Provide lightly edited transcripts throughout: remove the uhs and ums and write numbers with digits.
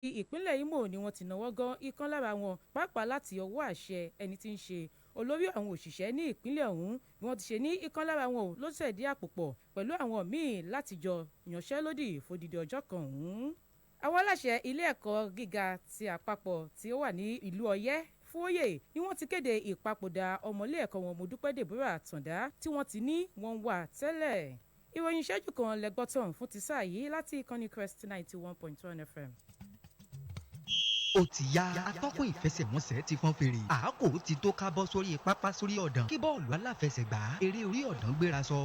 ìpínlẹ̀ Imo ni wọ́n ti náwó gan ìkan lára wọn pàápàá láti ọwọ́ àṣẹ ẹni tí ń ṣe olórí àwọn òṣìṣẹ́ ní ìpínlẹ̀ ọ̀hún bí wọ́n ti ṣe ní ìkan lára wọn ló ṣẹ̀dí àpòpọ̀ pẹ̀lú àwọn míì láti jọ yanṣẹ́lódì fódìdí ọjọ́ kan ọ̀hún. àwọn aláṣẹ ilé ẹ̀kọ́ gíga ti àpapọ̀ tí ó wà ní ìlú Ọ̀yẹ́ Fóyè ni wọ́n ti kéde ìpapòdà ọmọlé ẹ̀kọ́ wọn Mọ́dúpẹ́ Deborah Àtàndá tí wọ́n ti ní wọ́n wà tẹ́lẹ̀. ìròyìn ìṣẹ́jú kan lẹ́gbọ́tàn fún ti sáà yìí láti ìkànnì Crest 91.1 FM. Ó ti yá atọ́kùn ìfẹsẹ̀wọnsẹ̀ ti fọ́n fèrè àákò ti tó ká bọ́ sórí pápá sórí ọ̀dàn kí bọ́ọ̀lù aláfẹsẹ̀gbá eré orí ọ̀dàn gbéra sọ.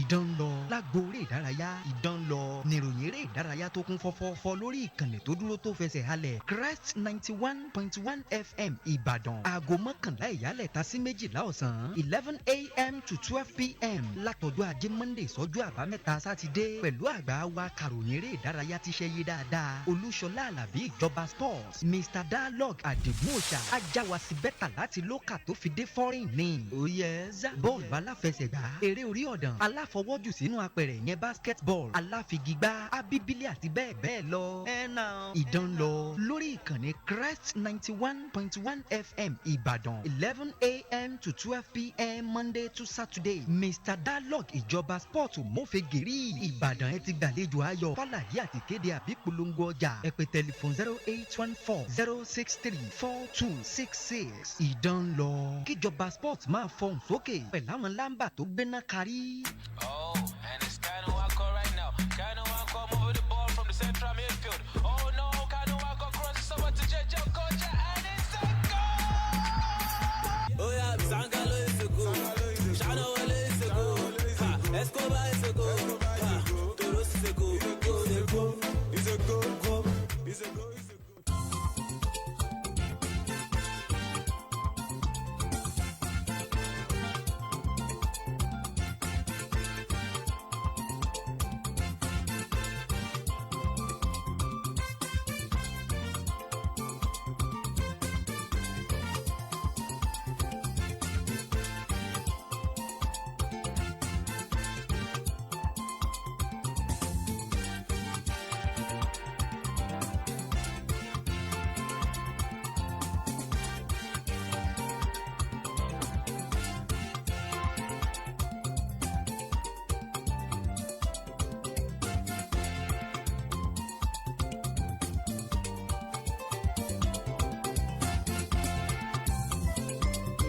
Ìdán lọ lágbo eré ìdárayá ìdán lọ níròyìn eré ìdárayá tó kún fọ́fọ́fọ́ lórí ìkànnì tó dúró tó fẹsẹ̀ halẹ̀ Crest 91.1 FM Ìbàdàn aago mọ́kànlá ìyálẹ̀ta sí méjìlá ọ̀sán 11 a.m. to 12 p.m. látọjọ́ ajé Monday sọ́jọ́ àbámẹ́ta sátidé pẹ̀lú àgbà wa kàròyìn eré ìdárayá ti ṣẹ́yé dáadáa Olúṣọlá Àlàbí ìjọba sports Mr Dialogue Àdìgúnòṣà ajáwàsí bẹ́tà láti lókà tó fi dé foreign ní oyèza bọ́ọ̀lù aláfẹsẹ̀gbá eré orí ọ̀dàn aláfọwọ́jù sínú apẹ̀rẹ̀ yẹn basketball aláfigigbá abíbílẹ̀ àti bẹ́ẹ̀ bẹ́ẹ̀ lọ ẹ̀nà ìdán lọ lórí ìkànnì Crest 91.1 FM Ìbàdàn 11 a.m. to 12 p.m. Monday to Saturday Mr Dialogue ìjọba sport mọ́fẹ́gìrì Ìbàdàn ẹ ti gbàlejò ayọ̀ fàlàyé àti kéde àbí polongo ọjà ẹ pè tẹlifon 0814 063 4266 ìdán lọ kíjọba sport máa fọhùn sókè pẹ̀lú àwọn lámbà tó gbéná kárí. Oh, and it's Kanu Wako right now. Kanu Wako moving the ball from the central midfield. Oh no, Kanu Wako crosses over to JJ Okocha and it's a goal! Oh yeah, Sangalo is a goal. Shano Wale is a goal. Escobar is a goal. Toros is a goal. It's a goal. It's a goal. It's a goal.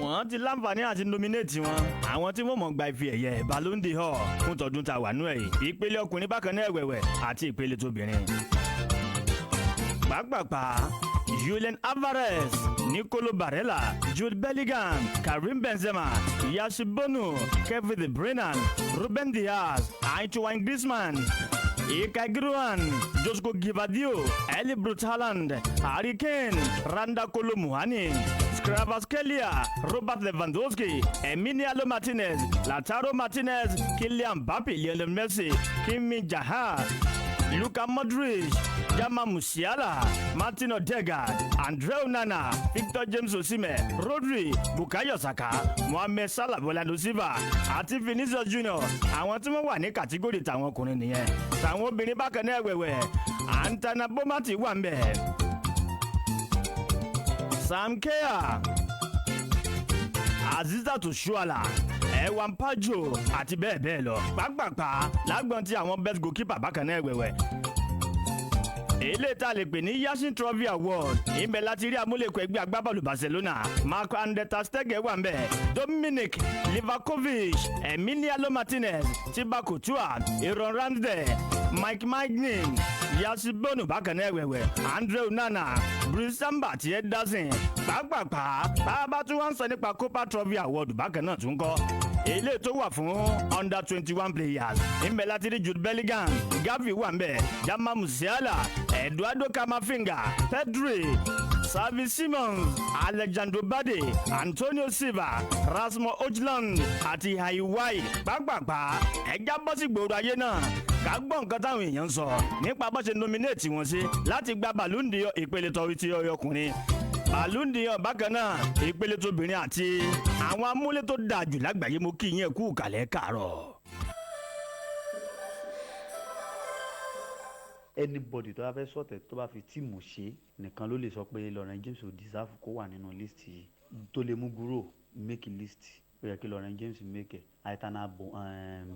wọ́n ti láǹfààní àti nominate wọn àwọn tí wọ́n mọ̀ gba ife ẹ̀yẹ Ballon d'Or fún tọdún tá a wà nú ẹ̀ yìí ìpele ọkùnrin bákan náà ẹ̀wẹ̀wẹ̀ àti ìpele tóbìnrin. pàápàá Julian Alvarez, Nicolo Barella, Jude Bellingham, Karim Benzema, Yashi Bono, Kevin De Bruyne, Ruben Dias, Antoine Griezmann, Ilkay Gündoğan, Josko Gvardiol, Erling Braut Haaland, Harry Kane, Randa Kolo Muani, Kvaratskhelia, Robert Lewandowski, Emiliano Martinez, Lautaro Martinez, Kylian Mbappé, Lionel Messi, Kim Min-jae, Luka Modric, Jamal Musiala, Martin Odegaard, Andre Onana, Victor James Osimhen, Rodri, Bukayo Saka, Mohamed Salah, Bernardo Silva àti Vinicius Junior. Àwọn tí wọ́n wà ní kàtígórì tàwọn ọkùnrin nìyẹn. Tàwọn obìnrin bákan náà ẹ̀wẹ̀wẹ̀, Antana Bomati wà ń bẹ̀. Sam Kerr, Azizat Oshoala, Ewan Pajo àti bẹ́ẹ̀ bẹ́ẹ̀ lọ. Pàápàá lágbọ́n tí àwọn best goalkeeper bákan náà ẹ̀wẹ̀wẹ̀. Ilé tá a lè pè ní Yashin Trophy Award ìbẹ̀ láti rí amúlẹ̀kọ ẹgbẹ́ agbábọ́ọ̀lù Barcelona Marc-André ter Stegen wà ń bẹ̀, Dominic Livakovic, Emiliano Martinez, Thibaut Courtois, Aaron Ramsdale, Mike Maignan, Yashi Bono bákan náà ẹ̀wẹ̀wẹ̀, Andre Onana, Bruce Samba àti Ederson. Pàápàá bá tún wá ń sọ nípa Copa Trophy Award bákan náà tún kọ́. Ilé tó wà fún under 21 players ìbẹ̀ láti rí Jude Bellingham, Gavi wà ń bẹ̀, Jamal Musiala, Eduardo Camavinga, Pedri, Xavi Simons, Alejandro Balde, Antonio Silva, Rasmus Højlund àti Haiwai. Pàápàá ẹja bọ́ sí gbòòrò ayé náà ká gbọ́ nǹkan táwọn èèyàn ń sọ nípa bó ṣe nominate wọn sí láti gba Ballon d'Or ìpele tọrí ti ọkùnrin, Ballon d'Or bákan náà ìpele tóbìnrin àti àwọn amúlé tó dáa jù lágbàáyé. Mo kí yín kú kàlẹ́ kàárọ̀. anybody tó bá fẹ́ sọ̀tẹ̀ tó bá fi tíìmù ṣe nìkan ló lè sọ pé Lawrence James ò deserve kó wà nínú list yìí tó lè mú gúrò make list ó yẹ kí Lawrence James make Aitana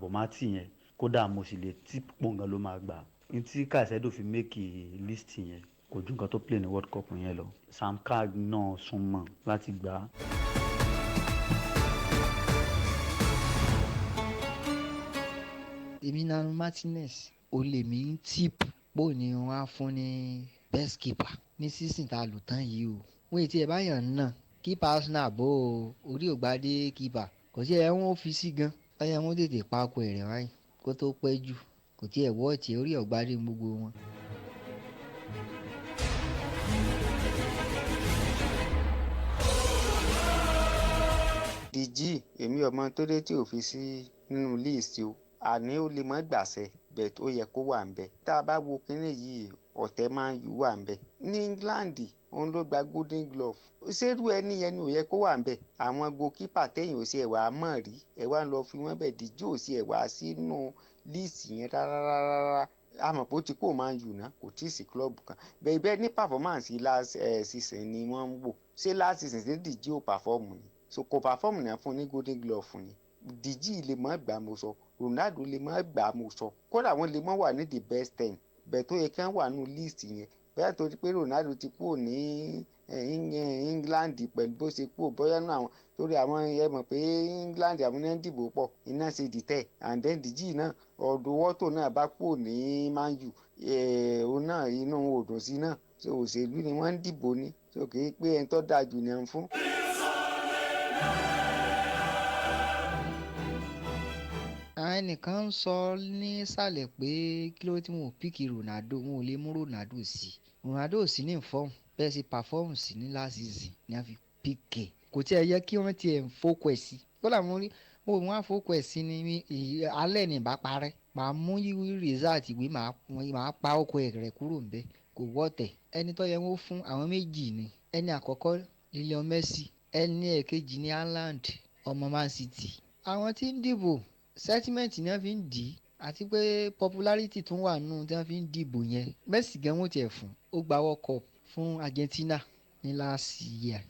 Bonmati yẹn kódà mo sì lè tí pòǹgàn ló máa gbà ní tí Caicedo fi make list yẹn kò ju nǹkan tó play ní World Cup yẹn lọ Sam Kerr náà súnmọ́ láti gbà á. Emiliano Martinez ó lè mí tip bó ni wọ́n á fún ní best keeper ní season tá a lò tán yìí o wọ́n ti ẹ̀ báyàn náà keeper Arsenal bó o orí ògbádé keeper kò sí ẹ̀ wọ́n fi sí gan báyà wọ́n tètè pákó ẹ̀rẹ̀ wáyé kó tó pẹ́ jù kò tí ẹ̀ wọ́ọ̀tì orí ògbádé gbogbo wọn. DG èmi ọmọ tó dé tí ò fi sí nínú list o àní ó lè mọ́ gbàṣẹ bẹ́ẹ̀ tó yẹ kó wà ń bẹ̀ tá a bá wo kínní yìí ọ̀tẹ̀ máa ń yù wà ń bẹ̀ ní England òun ló gba golden glove ṣérú ẹni yẹn ni ò yẹ kó wà ń bẹ̀ àwọn goalkeeper téèyàn ò sí ẹ̀wà mọ̀ rí ẹ̀wà ń lọ fi wọ́n bẹ̀ DG ò sí ẹ̀wà sínú list yẹn rárá àmọ́ pé ó ti kó máa ń yù náà kò tí ì sí club kan bẹ́ẹ̀ ní performance last season ni wọ́n ń wò ṣé last season ṣe DG ò perform ni so kò perform náà fún ní golden glove fún ni DG lè mọ́ gbà mo sọ Ronaldo lè mọ́ gbà mo sọ kódà wọ́n lè mọ́ wà ní the best 10 bẹ́ẹ̀ tó yẹ kí wọ́n wà nínú list yẹn bẹ́ẹ̀ tó ti pé Ronaldo ti kúrò ní England pẹ̀lú bó ṣe kúrò bóyá náà àwọn torí àwọn ẹ mọ̀ pé England àwọn náà ń dìbò pọ̀ iná ṣe dìtẹ̀ and then DG náà ọ̀dọ̀ wọ́tò náà bá kúrò ní Man U òun náà inú òdùn sí náà so òṣèlú ni wọ́n ń dìbò ní so kì í pé ẹni tó dáa jù ní à ń fún. ẹnìkan ń sọ nísàlẹ̀ pé kí ló tí wọn ò píkì Ronaldo wọn ò lè mú Ronaldo sí Ronaldo sí ní fọ́ọ̀mù bẹ́ẹ̀ sì pàfọ́ọ̀mù sí ní last season ní a fi píkì kò tí ẹ yẹ kí wọ́n tiẹ̀ fókò ẹ̀ sí kódà mo rí wọn á fókò ẹ̀ sí ní alẹ́ ní ìbá parẹ́ màá mú result ìwé màá pa ọkọ̀ ẹ̀ rẹ̀ kúrò ńbẹ̀ kò wọ́tẹ̀ ẹni tó yẹ wọ́n fún àwọn méjì ni ẹni àkọ́kọ́ Lionel Messi ẹni ẹ̀kejì ní Haaland ọmọ Man City àwọn tí ń dìbò sentiment ni wọ́n fi ń dì í àti pé popularity tún wà nù tí wọ́n fi ń dìbò yẹn Messi gan wọ́n tiẹ̀ fún ó gba World Cup fún Argentina ní last year.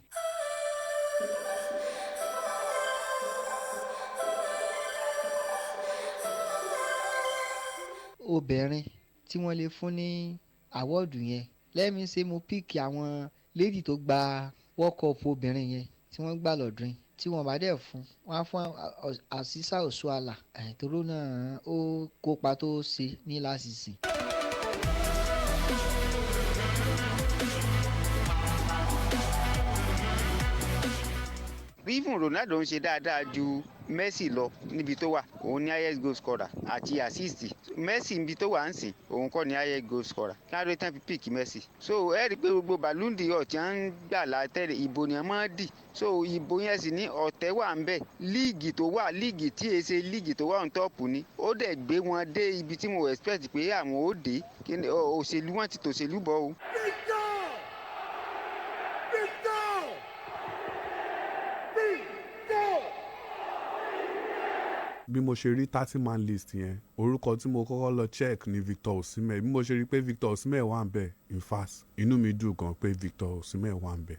obìnrin tí wọ́n lè fún ní àwọ́ọ̀dù yẹn lẹ́mìí ṣe mo píkì àwọn lady tó gba World Cup obìnrin yẹn tí wọ́n gbà lọ́dún tí wọ́n bá dẹ̀ fún wọn á fún Asisa Osuala àìtóró náà ó kópa tó ṣe ní lásìsì. even Ronaldo ń ṣe dáadáa ju Messi lọ níbi tó wà òun ní highest goal scorer àti assist Messi níbi tó wà ń sìn òun kọ́ ní highest goal scorer kí wọ́n á lè tán fi pick Messi so ẹ rí i pé gbogbo Ballon d'Or tí wọ́n ń gbà látẹ̀lé ìbò ni wọ́n máa dì so ìbò yẹn sì ní ọ̀tẹ̀ wà ń bẹ̀ líìgì tó wà líìgì tí èsè líìgì tó wà ń tọ́pù ni ó dẹ̀ gbé wọn dé ibi tí mo expect pé àwọn ó dé òṣèlú wọn ti tòṣèlú bọ̀ o. bí mo ṣe rí 30-man list yẹn orúkọ tí mo kọ́kọ́ lọ check ni Victor Osimhen bí mo ṣe rí pé Victor Osimhen wà ń bẹ̀ in fact inú mi dùn gan pé Victor Osimhen wà ń bẹ̀.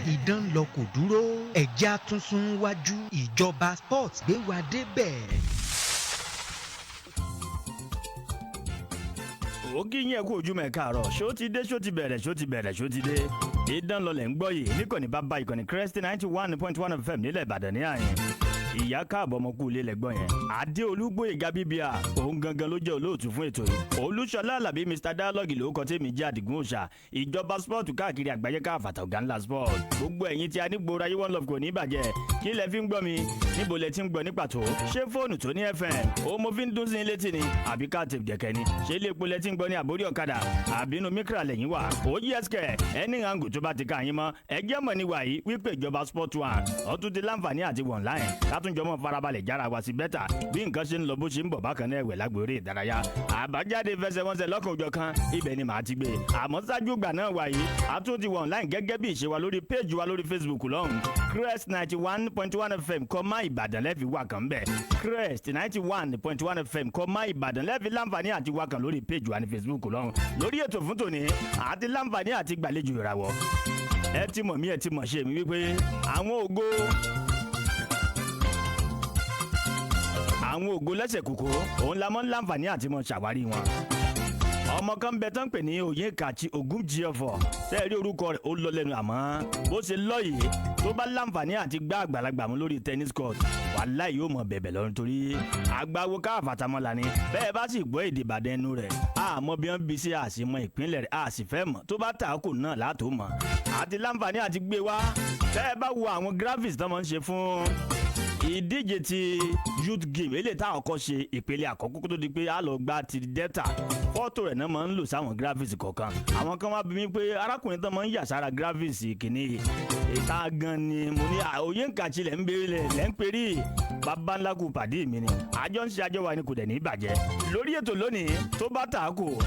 Idán lọ kò dúró ẹ̀já tún sún wájú ìjọba sports gbé wa débẹ̀. ògì yẹn kú ojú mẹ́ káàárọ̀ ṣó ti dé ṣó ti bẹ̀rẹ̀ ṣó ti bẹ̀rẹ̀ ṣó ti dé Idán lọlẹ̀ ń gbọ́ yìí níkànnì bàbá ìkànnì Crest 91.1 FM nílẹ̀ Ìbàdàn ní àyìn ìyá káàbọ̀ ọmọkú ilé lẹ́gbọ́n yẹn Adéolú Gbóyèga bíbíà òun gangan ló jẹ́ olóòtú fún ètò yìí Olúṣọlá Àlàbí Mr Dialogue ló kọ́ tèmi jẹ́ Àdìgún òòṣà ìjọba sport káàkiri àgbáyé káàfàtà ọ̀gá ńlá sport gbogbo ẹ̀yin tí a ní gbòòrò ayé one love kò ní bàjẹ́ kí lẹ fi ń gbọ́ mi níbo lẹ ti ń gbọ́ ní pàtó ṣé fóònù tó ní FM ó mo fi ń dún sí létí ni àbí káàtì jẹ̀kẹ́ ni ṣé ilé epo lẹ ti ń gbọ́ ní àbórí ọ̀kadà àbí inú mikra lẹ́yìn wà ó yí ẹsẹ̀ ẹni hàngù tó bá ti ká yín mọ́ ẹjẹ́ mọ̀ ní wàyí wípé ìjọba sport one ọtún ti láǹfààní àti wọ̀nláìn ká tún jọmọ́ farabalẹ̀ jára wa sí bẹ́tà bí nǹkan ṣe ń lọ bó ṣe ń bọ̀ bákan náà ẹ̀wẹ̀ lágbo eré ìdárayá àbájáde fẹsẹ̀wọnsẹ̀ lọ́kàn òjọ̀ kan ibẹ̀ ni màá ti gbé àmọ́ ṣáájú ìgbà náà wà yìí a tún ti wà online gẹ́gẹ́ bí ìṣe wa lórí péèjì wa lórí Facebook lọ́hùn Crest 91.1 FM kọ́ má Ìbàdàn lẹ́fì wà kàn bẹ́ẹ̀ Crest 91.1 FM kọ́ má Ìbàdàn lẹ́fì láǹfààní àti wà kàn lórí péèjì wa ní Facebook lọ́hùn lórí ètò fún tòní àti láǹfààní àti gbàlejò ìràwọ̀ ẹ ti mọ̀ mí ẹ ti mọ̀ ṣe mi wípé àwọn ògo lẹ́sẹ̀ kòkó òun la mọ́ ń láǹfààní àti mọ̀ ṣàwárí wọn ọmọ kan bẹ tán pè ní Oyèkàchí Ògúnjíọ̀fọ̀ sẹ́ẹ̀rí orúkọ rẹ̀ ó lọ lẹ́nu àmọ́ bó ṣe lọ yìí tó bá láǹfààní àti gbá àgbàlagbà mú lórí tennis court wàláhì yóò mọ̀ bẹ̀bẹ̀ lọ́rùn torí àgbáwo káàfàtàmọ́lá ni bẹ́ẹ̀ bá sì gbọ́ èdè Ìbàdàn ẹnu rẹ̀ àmọ́ bí wọ́n bí sí àṣìmọ́ ìpínlẹ̀ rẹ̀ àṣìfẹ́ mọ̀ tó bá tààkù náà látò mọ̀ àti láǹfààní àti gbé wá bẹ́ẹ̀ bá wo àwọn graphics tó máa ń ṣe fún ìdíje ti youth game eléyìí tá àkọ́kọ́ ṣe ìpele àkọ́kọ́ kó tó di pé a lọ gba ti delta fọ́tò rẹ̀ náà máa ń lò sáwọn graphics kọ̀ọ̀kan àwọn kan wá bí mi pé arákùnrin tó máa ń yà sára graphics kìíní ìta gan ni mo ní Oyèkàchí lẹ́ ń béèrè lẹ́ ń perí bàbá ńlá kù pàdé mi ni àjọ ń ṣe àjọ wa ni kò dẹ̀ ní ìbàjẹ́ lórí ètò lónìí tó bá tà á kù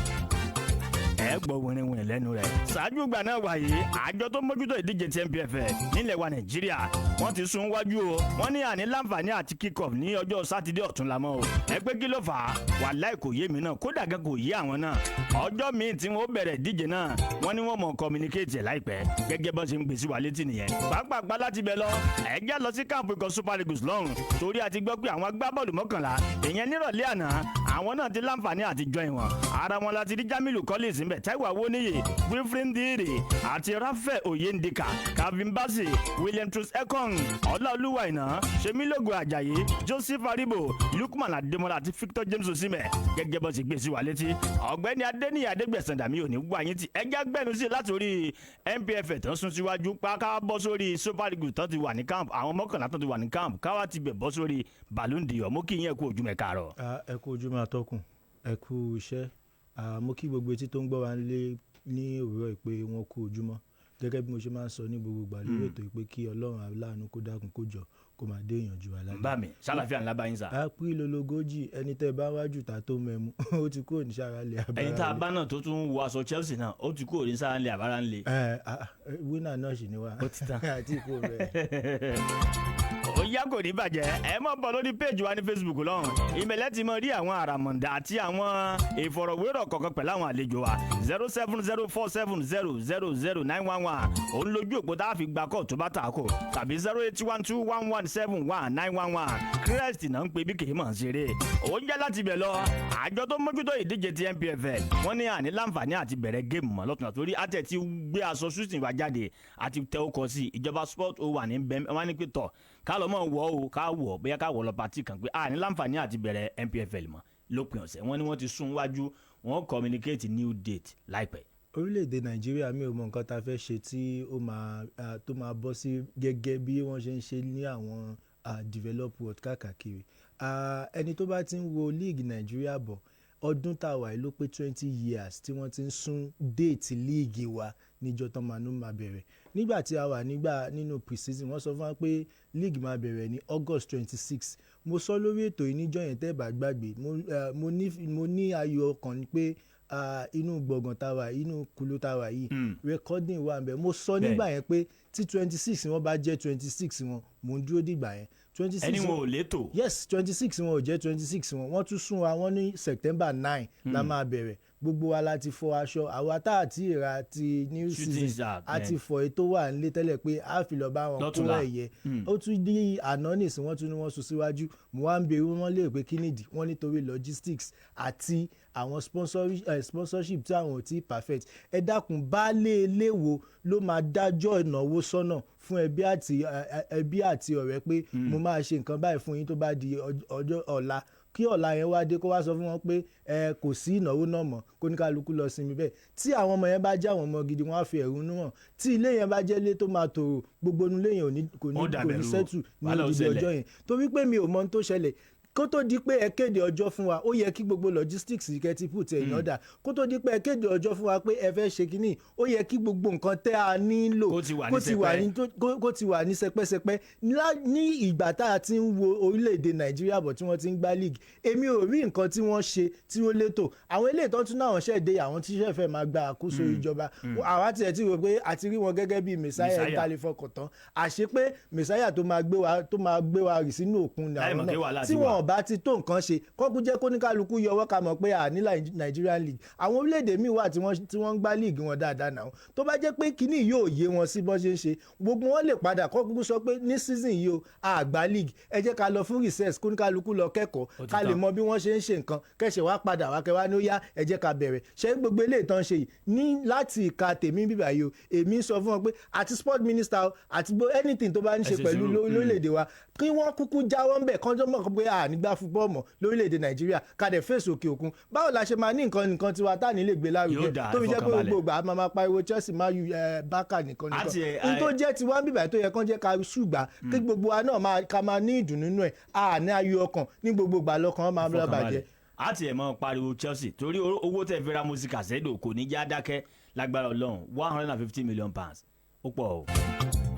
ẹ gbọ́ wìnrìnwìnrìn lẹ́nu rẹ̀ ṣáájú ìgbà náà wà yìí àjọ tó mójútó ìdíje ti NPFL nílẹ̀ wa Nàìjíríà wọ́n ti sún wájú o wọ́n ní àní láǹfààní àti kick off ní ọjọ́ sátidé ọ̀tún lamọ́ o ẹ pé kí ló fà á wàláhì kò yé mi náà kódà gan kò yé àwọn náà ọjọ́ míì tí wọ́n bẹ̀rẹ̀ ìdíje náà wọ́n ní wọ́n mọ̀ communicate láìpẹ́ gẹ́gẹ́ bọ́n ṣe ń gbèsè wà létí nìyẹn pàápàá láti bẹ̀ lọ ẹ já lọ sí káàpù ikọ̀ Super Eagles lọ́rùn torí a ti gbọ́ pé àwọn agbábọ́ọ̀lù 11 ìyẹn nírọ̀lẹ́ àná àwọn náà ti láǹfààní àti join wọn ara wọn láti rí Jamilu Collins ń bẹ̀ Táíwò Awóníyè Wilfred Ndiri àti Raphael Oyendika Calvin Bassey William Trus Ekong Ọláolúwa Àìná Ṣemílógo Àjàyí Joseph Aribo Lukman Adémọ́lá àti Victor James Osimhen gẹ́gẹ́ bó ti gbé sí wa létí ọ̀gbẹ́ni Adéníyì Adégbẹ̀sán dàmí ò ní wá yín tí ẹjẹ́ gbẹ́nu sí láti orí NPFL tó ń sún síwájú ká bọ́ sórí Super Eagles tó ti wà ní camp àwọn 11 tó ti wà ní camp káwá ti bẹ̀ bọ́ sórí Ballon d'Or mo kí yín ẹ kú ojúmọ́ káàárọ̀. ẹ kú ojúmọ́ atọ́kùn ẹ kú iṣẹ́ mo kí gbogbo etí tó ń gbọ́ wa lé ní òwúrọ̀ ìpè wọn kú ojúmọ́ gẹ́gẹ́ bí mo ṣe máa ń sọ ní gbogbo ìgbà lórí ètò ìpè kí Ọlọ́run aláàánú kó dákun kó jọ kó máa dé èèyàn jù wá lálẹ́. bá mi sálàfíà ńlá bá yín sà. april ológójì ẹni tẹ́ bá wájú ta tó mẹ́mu ó ti kúrò ní sàrálẹ̀ àbára. ẹni tá a bá náà tó tún wọ aṣọ Chelsea náà ó ti kúrò ní sàrálẹ̀ àbára ńlẹ̀. wínà náà sì ni wá. ó ti tán. àti ìkó rẹ̀. ó yá kò ní bàjẹ́ ẹ mọ̀ bọ̀ lórí péèjì wa ní Facebook lọ́hùn ìmẹ̀lẹ́ ti mọ rí àwọn àràmọ̀ǹdà àti àwọn ìfọ̀rọ̀wérọ̀ kọ̀ọ̀kan pẹ̀lú àwọn àlejò wa 07047000911 òun lójú òpó tá a fi gba kọ́ tó bá tà kó tàbí 08121171911 Crest náà ń pe bí kì í mọ̀ ṣeré ó jẹ́ láti bẹ̀ lọ àjọ tó mójútó ìdíje ti NPFL wọ́n ní àní láǹfààní àti bẹ̀rẹ̀ géèmù mọ́ lọ́tún àtòrí àtẹ̀ ti gbé aṣọ shooting wa jáde àti tẹ ọkọ̀ sí ìjọba sport ó wà ní bẹ́ẹ̀ wọ́n ní pé tọ̀ ká lọ mọ̀ wọ́ o ká wọ̀ bóyá ká wọ̀ lọ pàtì kan pé àní láǹfààní àti bẹ̀rẹ̀ NPFL mọ́ lópin ọ̀sẹ̀ wọ́n ní wọ́n ti sún wájú wọ́n communicate new date láìpẹ́. orílẹ̀-èdè Nàìjíríà mi ò mọ nǹkan tá a fẹ́ ṣe tí ó máa bọ́ sí gẹ́gẹ́ bí wọ́n ṣe ń ṣe ní àwọn develop world káàkiri ẹni tó bá ti ń wo league Nàìjíríà bọ̀ ọdún tá a wà yìí ló pé 20 years tí wọ́n ti ń sún déètì líìgì wa níjọ́ tán máa bẹ̀rẹ̀ nígbà tí a wà nínú pre-season wọ́n sọ fún wa pé league máa bẹ̀rẹ̀ ní August 26 mo sọ lórí ètò yìí níjọ́ yẹn tẹ́ bá gbàgbé mo ní ayọ̀ ọkàn pé inú gbọ̀ngàn tá a wà inú kulu tá a wà yìí recording wà nbẹ mo sọ nígbà yẹn pé tí 26 wọn bá jẹ́ 26 wọn mo ń dúró dìgbà yẹn 26 ẹni wọn ò létò. yes 26 wọn ò jẹ́ 26 wọn wọ́n tún sún wa wọ́n ní September 9 la máa bẹ̀rẹ̀ gbogbo wa láti fọ aṣọ àwa tá àti ìra ti new season àti fọ ètò wà nílé tẹ́lẹ̀ pé a fi lọ bá wọn kúrò ẹ̀yẹ ó tún di àná nìsín wọ́n tún ní wọ́n sún síwájú mo wá ń bèrè wọ́n lè pé kí nìdí wọ́n nítorí logistics àti àwọn sponsorship tí àwọn ò tí perfect ẹ dákun baálé ilé wo ló máa dájọ́ ìnáwó sọ́nà fún ẹbí àti ọ̀rẹ́ pé mo máa ṣe nǹkan báyìí fún yín tó bá di ọjọ́ ọ̀la kí ọ̀la yẹn wá dé kó wá sọ fún wọn pé kò sí ìnáwó náà mọ́ kó ní kálukú lọ sinmi bẹ́ẹ̀ tí àwọn ọmọ yẹn bá jẹ́ àwọn ọmọ gidi wọ́n á fi ẹ̀rù hàn tí ilé yẹn bá jẹ́ ilé tó máa tòrò gbogbo inú ilé yẹn kò ní sẹ́tù ní odidi ọjọ́ yẹn torí pé mi ò mọ ohun tó ṣẹlẹ̀ kó tó di pé ẹ kéde ọjọ́ fún wa ó yẹ kí gbogbo logistics kẹ́ ti put ẹ̀ yọ̀ǹda kó tó di pé ẹ kéde ọjọ́ fún wa pé ẹ fẹ́ ṣe kínní ó yẹ kí gbogbo nǹkan tẹ́ a nílò kó ti wà ní sẹpẹ́sẹpẹ́ ní ìgbà tá a ti ń wo orílẹ̀-èdè Nàìjíríà bọ̀ tí wọ́n ti ń gbá league èmi ò rí nǹkan tí wọ́n ṣe tí ó létò àwọn eléyìí tó tún náà ṣẹ̀ dé àwọn tí ṣẹ̀ fẹ́ máa gba àkóso ìjọba àwa tiẹ̀ ti rò pé a ti rí wọn gẹ́gẹ́ bíi mẹ̀sáyà ìtàlẹ̀ fọkàntán àṣé pé mẹ̀sáyà tó máa gbé wa rì sínú òkun ni àwọn náà tí wọn bá ti tó nǹkan ṣe kọ́kú jẹ́ kó ní kálukú yọwọ́ ká mọ̀ pé ní Nigerian league àwọn orílẹ̀-èdè míì wà tí wọ́n ń gbá league wọn dáadáa náà tó bá jẹ́ pé kíní yóò yé wọn sí bọ́n ṣe ń ṣe gbogbo wọn lè padà kọ́kú sọ pé ní season yìí o àgbá league ẹ jẹ́ ká lọ fún recess kó ní kálukú lọ kẹ́kọ̀ọ́ ká lè mọ bí wọ́n ṣe ń ṣe nǹkan kẹ́sẹ̀ wá padà wá kẹwàá ní ó yá ẹ jẹ́ ká bẹ̀rẹ̀ ṣé gbogbo eléyìí tán ṣe yìí ní láti ìka tèmi bíbá yìí o èmi sọ fún wọn pé àti sport minister o àti anything tó bá ń ṣe pẹ̀lú lórílẹ̀‐èdè wa kí wọ́n kúkú jáwọ́ ńbẹ̀ kánjọ́ mọ̀ pé nígbà fúbọ́ọ̀ mọ̀ lórílẹ̀‐èdè Nàìjíríà ká dẹ̀ fèsì òkè òkun báwo la ṣe máa ní nǹkan tiwa tá ní lè gbé lárugẹ tó fi jẹ́ pé gbogbo àgbà máa pariwo Chelsea máa yu Barca nìkan n tó jẹ́ tiwa bíbá tó yẹ kán jẹ́ ká ṣùgbà kí gbogbo wa náà ká máa ní ìdùnnú nínú ẹ̀ ní ayọ̀ ọkàn ní gbogbo ìgbà lọ́kàn máa lọ bàjẹ́. a ti ẹ̀ mọ́ pariwo Chelsea torí owó tẹ̀ fẹ́ra mọ́síkà sẹ́dọ̀ kò ní já dákẹ́ lágbára Ọlọ́run £150 million ó pọ̀ o.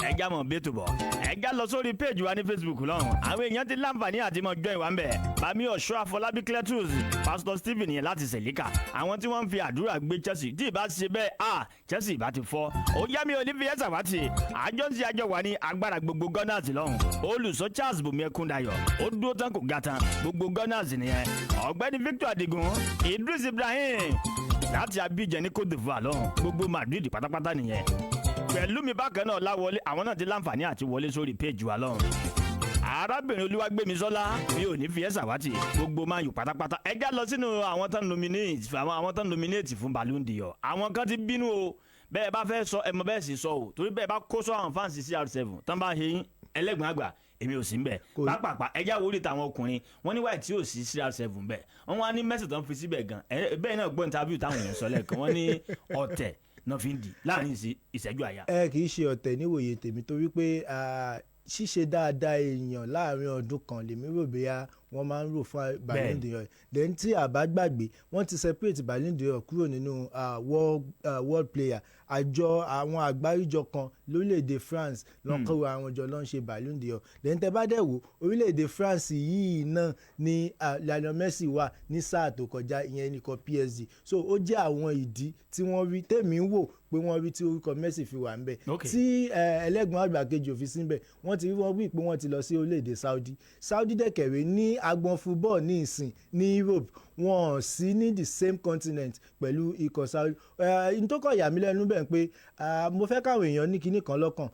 ẹja mọ̀ bẹ́tù bọ̀ ẹja lọ sórí péjì wa ní Facebook lọ́run àwọn èèyàn ti láǹfààní àti mọ̀ join wa ń bẹ̀ bami ọ̀ṣọ́ àfọlábí cletus Pastor Stephen yẹn láti sẹ̀líkà àwọn tí wọ́n ń fi àdúrà gbé Chelsea tí ìbá ṣe bẹ́ẹ̀ Chelsea ìbá ti fọ́ ó yá mi ò ní fi ẹ́ sàwátì àjọ ń ṣe àjọ wà ní agbára gbogbo Gunners lọ́run olùsọ Charles bùnmi ẹkúndayọ̀ ó dúró tán kò ga tán gbogbo Gunners nìyẹn ọ̀gbẹ́ni Victor Adigun Idris Ibrahim láti Abidjan ní Côte d'Ivoire lọ́run gbogbo Madrid pátápátá nìyẹn pẹ̀lú mi bákan náà láwọlé àwọn náà ti láǹfààní àti wọlé sórí péjì wa lọ́run arábìnrin Olúwagbémisọ́lá mi ò ní fi ẹ́ sàwátì gbogbo Man U pátápátá ẹjá lọ sínú àwọn tán nominate fún Ballon d'Or àwọn kan ti bínú o bẹ́ẹ̀ bá fẹ́ sọ ẹmọ bẹ́ẹ̀ sì sọ o torí bẹ́ẹ̀ bá kó sọ àwọn fáǹsì CR7 tán bá yẹn ẹlẹ́gbọ̀n àgbà èmi ò sí ń bẹ̀ pápápá ẹjá wọlé táwọn ọkùnrin wọn ní wáyé tí ò sí CR7 bẹ́ẹ̀ wọn wá ní mẹ́sì tán fi síbẹ̀ gan bẹ́ẹ̀ náà gbọ́ interview táwọn èèyàn sọ lẹ́ẹ̀kan wọn ní ọ̀tẹ̀ náà fi ń di láàrin ìṣẹ́jú àyà. kì í ṣe ọ̀tẹ̀ níwòye tèmi torí pé ṣíṣe dáadáa èèyàn láàrin ọdún kan lèmi rò bóyá wọ́n máa ń rò fún Ballon d'Or then tí a bá gbàgbé wọ́n ti separate Ballon d'Or kúrò nínú world player àjọ àwọn àgbáríjọ kan lórílẹ̀‐èdè France lọ́kọ̀ọ́ àwọn jọ ló ń ṣe Ballon d'Or then tẹ́ bá dẹ̀ wò orílẹ̀‐èdè France yìí náà ni Lionel Messi wà ní sáà tó kọjá ìyẹn nìkan PSG so ó jẹ́ àwọn ìdí tí wọ́n rí tèmi wò pé wọ́n rí tí orúkọ Messi fi wà ńbẹ̀ tí ẹlẹ́gbọ̀n àgbà kejì òfin síbẹ̀ wọ́n ti rí wọ́n wí pé wọ́n ti lọ sí orílẹ̀‐èdè Saudi dẹ̀kẹ̀rẹ̀ ní agbọn football ní ìsìn ní Europe wọn sí ní the same continent pẹ̀lú ikọ̀ Saudi ntọ́kọ̀ yà mí lẹ́nu bẹ́ẹ̀ pé mo fẹ́ káwọn èèyàn ní kinní kan lọ́kàn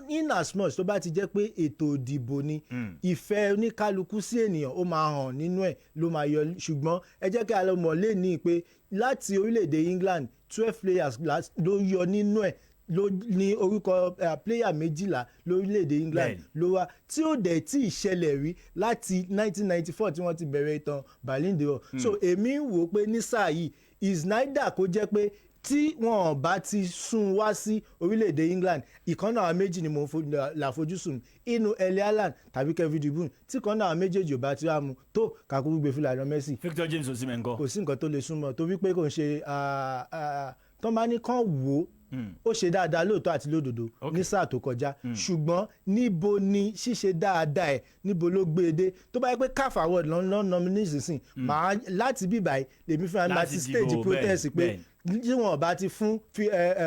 in as much tó bá ti jẹ́ pé ètò ìdìbò ni ìfẹ́ oníkálukú sí ènìyàn ó máa hàn nínú ẹ̀ ló máa yọ ṣùgbọ́n ẹ jẹ́ kí a lọ mọ̀ lé ní pé láti orílẹ̀-èdè England 12 players ló yọ nínú ẹ̀ ló ní orúkọ player 12 lórílẹ̀‐èdè England ló wá tí ó dẹ̀ tí ì ṣẹlẹ̀ rí láti 1994 tí wọ́n ti bẹ̀rẹ̀ ìtàn Ballon d'Or so èmi ń wò ó pé ní sáà yìí is neither kó jẹ́ pé tí wọn bá ti sún wá sí orílẹ̀‐èdè England ìkan náà méjì ni mo làfojúsùn inú Erling Haaland tàbí Kevin De Bruyne tí kan náà méjèèjì ò bá ti wá mu tó kàkúrú gbé fúlà lọ Messi. Victor James Osimhen ńkọ́. kò sí nǹkan tó lè súnmọ́ torí pé kò ń ṣe tó máa ní kán wò ó ṣe dáadáa lóòótọ́ àti lódodo ní sáà tó kọjá ṣùgbọ́n níbo ni ṣíṣe dáadáa ẹ̀ níbo ló gbé e dé tó bá yẹ pé CAF award lọ́nà nominees sìn máa láti bíbáyìí lèmi fún mi láti stage protest pé tí wọn bá ti fún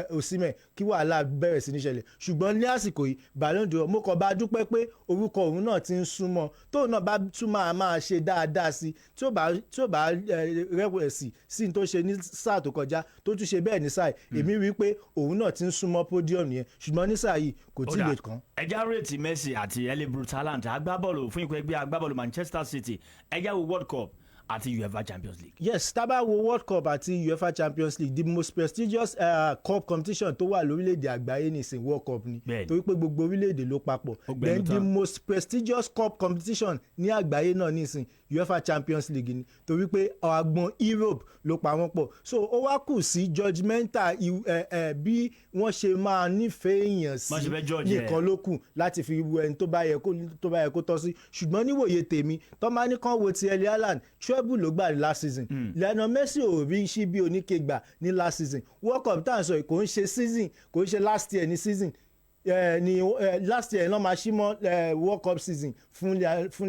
Osimhen kí wàhálà bẹ̀rẹ̀ sí ní ṣẹlẹ̀ ṣùgbọ́n ní àsìkò yìí Ballon d'Or mo kàn bá dúpẹ́ pé orúkọ òun náà ti ń súnmọ́ tóun náà bá tún máa ṣe dáadáa sí tí ó bá rẹ̀wẹ̀sì sí tó ṣe ní sáà tó kọjá tó tún ṣe bẹ́ẹ̀ ní sáà yìí èmi rí i pé òun náà ti ń súnmọ́ podium yẹn ṣùgbọ́n ní sáà yìí kò tí ì lè kàn. ẹja rètí Messi àti Erling Braut Haaland agbábọ́ọ̀lù fún ikọ̀ ẹgbẹ́ agbábọ́ọ̀lù Manchester City ẹja wo World Cup àti UEFA Champions League. Yes, tá bá wo World Cup àti UEFA Champions League, the most prestigious cup competition tó wà lórílẹ̀‐èdè àgbáyé nìsín World Cup ni, torí pé gbogbo orílẹ̀‐èdè ló papọ̀. Then the most prestigious cup competition ní àgbáyé náà nìsín UEFA Champions League ni, torí pé àgbọn Europe ló pa wọ́n pọ̀. So ó wá kù sí judgmental bí wọ́n ṣe máa nífẹ̀ẹ́ èèyàn sí nìkan ló kù láti fi wo ẹni tó bá yẹ kó tọ́ sí. Ṣùgbọ́n níwòye tèmi tó máa ní kán wo ti Erling Haaland treble ló gbà ní last season. Lionel Messi ò rí sí bí oníkegbà ní last season. World Cup tá à ń sọ kò ń ṣe season, kò ń ṣe last year ní season. Last year ló máa ṣí mọ́ World Cup season fún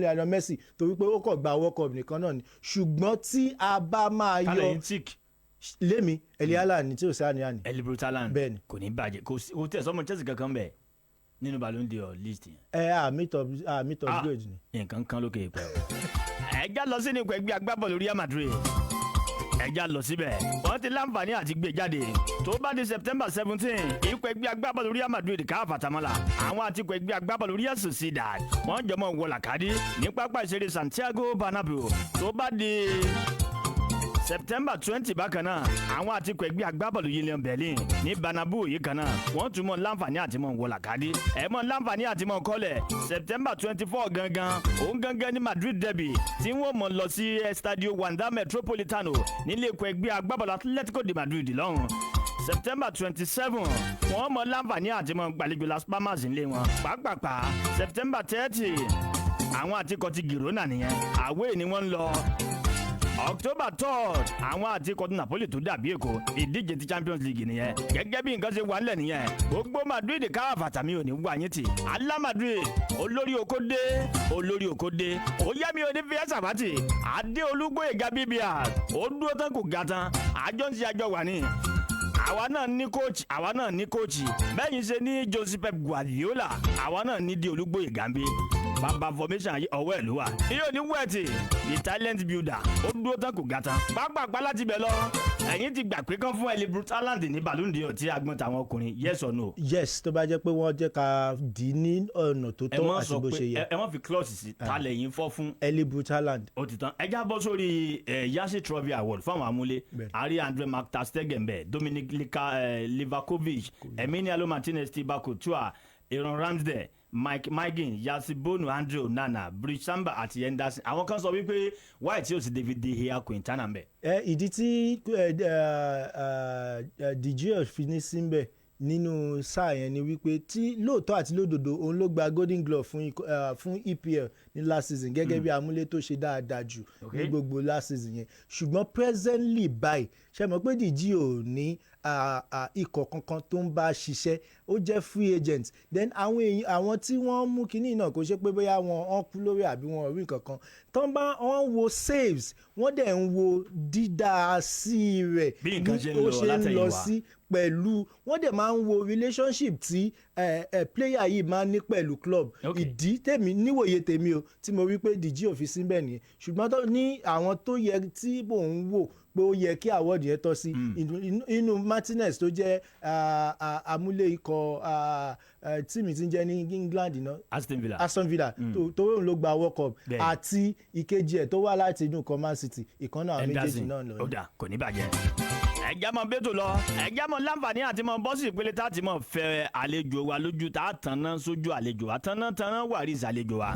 Lionel Messi torí pé ó kàn gba World Cup nìkan náà ni. Ṣùgbọ́n tí a bá máa yọ lémi Erling Haaland ní tí ò sí àníyàn. Erling Braut Haaland bẹ́ẹ̀ni kò ní bàjẹ́ kò tẹ̀ sọ́mọ Chelsea kankan bẹ́ẹ̀ nínú Ballon d'Or list yẹn. meet up grade ni. nǹkan kan lókè ìpẹ́ o. ẹ̀já lọ sí ní ikọ̀ ẹgbẹ́ agbábọ́ọ̀lù Real Madrid. ẹ̀já lọ síbẹ̀ wọ́n ti láǹfààní àti gbé jáde tó bá di September 17 ikọ̀ ẹgbẹ́ agbábọ́ọ̀lù Real Madrid ká fàtàmọ́là àwọn àti ikọ̀ ẹgbẹ́ agbábọ́ọ̀lù Real Sociedad wọ́n jọmọ́ wọlàkàdí ní pápá ìṣeré Santiago Bernabeu tó bá di September 20 bákan náà àwọn àti ikọ̀ ẹgbẹ́ agbábọ́ọ̀lù Union Berlin ní Bernabeu yìí kan náà wọ́n tún mọ́ láǹfààní àti mọ́ wọlàkàdí mọ́ láǹfààní àti mọ́ kọ́lẹ̀ September 24 gangan òun gangan ní Madrid derby tí wọ́n mọ̀ lọ sí Estadio Wanda Metropolitano nílé ikọ̀ ẹgbẹ́ agbábọ́ọ̀lù Atletico de Madrid lọ́hùn September 27 wọ́n mọ̀ láǹfààní àti mọ́ gbàlejò Las Palmas nílé wọn pàápàá September 30 àwọn àti ikọ̀ ti Girona nìyẹn àwẹ̀ ni wọ́n ń lọ October 3rd àwọn àti ikọ̀ Napoli tó dàbí èkó ìdíje ti Champions League nìyẹn gẹ́gẹ́ bí nǹkan ṣe wà nílẹ̀ nìyẹn gbogbo Madrid káwá fàtàmì ò ní wá yín tì alá Madrid olórí oko dé ó yá mi ò ní fi ẹ́ sàbátì adé Olúgbóyèga BBR ó dúró tán kò ga tán àjọ ń ṣe àjọ wà ní. àwa náà ní kóòchì bẹ́ẹ̀ ṣe ní Jose Pep Guardiola àwa náà ní di Olúgbóyèga bí bàbá formation ọwọ́ ẹ̀ ló wà. iye òní wẹ̀tì the talent builder ó dúró tán kò ga tán pápápá láti bẹ̀ lọ. ẹ̀yin ti gbà pé kán fún Erling Braut Haaland ní Ballon d'Or tí agbọ́n tàwọn ọkùnrin yes or no. yes tó bá jẹ́ pé wọ́n jẹ́ ká dì í ní ọ̀nà tó tọ́ àti bó ṣe yẹ. ẹ má fi klọ́ọ̀sì sí ta lẹ́yìn fọ́ fún. Erling Braut Haaland. ó ti tán ẹ já bọ́ sórí Yashin Trophy Award fáwọn amúlé àrí Andre Mark Stegen bẹ́ẹ̀ Dominic Livakovic Emiliano Martinez Thibaut Courtois Aaron Ramsdale Mike Maigin Yasibonu Andre Onana Brice Samba àti Henderson àwọn kan sọ wípé why tí o sì David De Gea Quintana mbẹ. ìdí tí De Gea fi ní síbẹ̀ nínú sáà yẹn ni wípé tí lóòótọ́ àti lódodo òun ló gba Golden Glove fún EPL ní last season gẹ́gẹ́ bí amúlé tó ṣe dáadáa jù ní gbogbo last season yẹn ṣùgbọ́n presently báyìí ṣe mọ̀ pé De Gea ò ní ikọ̀ kankan tó ń bá ṣiṣẹ́ ó jẹ́ free agent then àwọn tí wọ́n mú kinní náà kò ṣe pé bóyá wọ́n kú lórí àbí wọ́n rí kankan tó ń bá wọ́n wo saves wọ́n dẹ̀ ń wo dídá sí rẹ̀ bí nǹkan ṣe ń lọ sí pẹ̀lú wọ́n dẹ̀ máa ń wo relationship tí player yìí máa ń ní pẹ̀lú club ìdí tèmi níwòye tèmi o tí mo rí pé De Gea ò fi síbẹ̀ nìyẹn ṣùgbọ́n ní àwọn tó yẹ tí mò ń wò pé ó yẹ kí award yẹn tọ́ sí inú Martinez tó jẹ́ amúlé ikọ̀ tíìmù tí ń jẹ́ ní England náà Aston Villa tó ló gba World Cup àti ìkejì ẹ̀ tó wá láti inú ikọ̀ Man City ìkànnà àwọn méjèèjì náà lọ. ó dà kò ní bàjẹ́ ẹ̀já mọ bẹ́tò lọ ẹ̀já mọ láǹfààní àti mọ bọ́sì ìpele tá a ti mọ fẹ́ àlejò wa lójú tá a tanná sójú àlejò wa tanná wàrí ìsàlejò wa.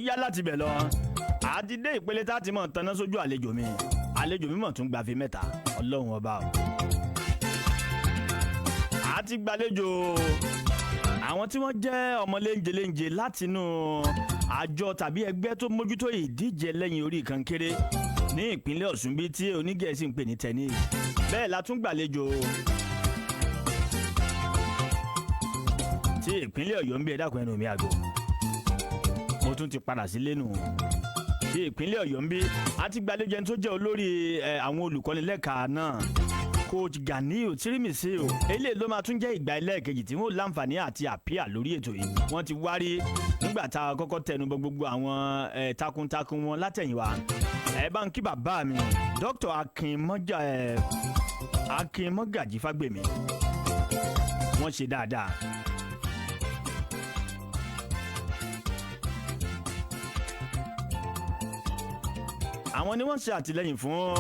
yá láti bẹ̀ lọ àti dé ìpele tá a ti mọ̀ tanná sójú àlejò mi mọ̀ tún gbàfi mẹ́ta ọlọ́run ọba o. àti gbàlejò àwọn tí wọ́n jẹ́ ọmọ léńjeléńje látinú àjọ tàbí ẹgbẹ́ tó mójútó ìdíje lẹ́yìn orí kankéré ní ìpínlẹ̀ Ọ̀ṣun bíi tí onígẹ̀ẹ́sì ń pè ní tennis. bẹ́ẹ̀ la tún gbàlejò tí ìpínlẹ̀ Ọ̀yọ́ ń bí ẹ̀dá kan ẹnu mi àgọ́ mo tún ti padà sí lẹ́nu tí ìpínlẹ̀ Ọ̀yọ́ ń bí àti gbàlejò ẹni tó jẹ́ olórí àwọn olùkọ́ni lẹ́ka náà coach Ganiu Tirimisiu eléyìí ló máa tún jẹ́ ìgbà ẹlẹ́ẹ̀kejì tí wọ́n láǹfààní àti àpíà lórí ètò yìí wọ́n ti wárí nígbà tá a kọ́kọ́ tẹnubọ gbogbo àwọn takuntakun wọn látẹ̀yìnwá ẹ bá ń kí bàbá mi Dr. Akin Mọ́gàjí Fágbèmí wọ́n ṣe dáadáa. àwọn ni wọ́n ṣe àtìlẹ́yìn fún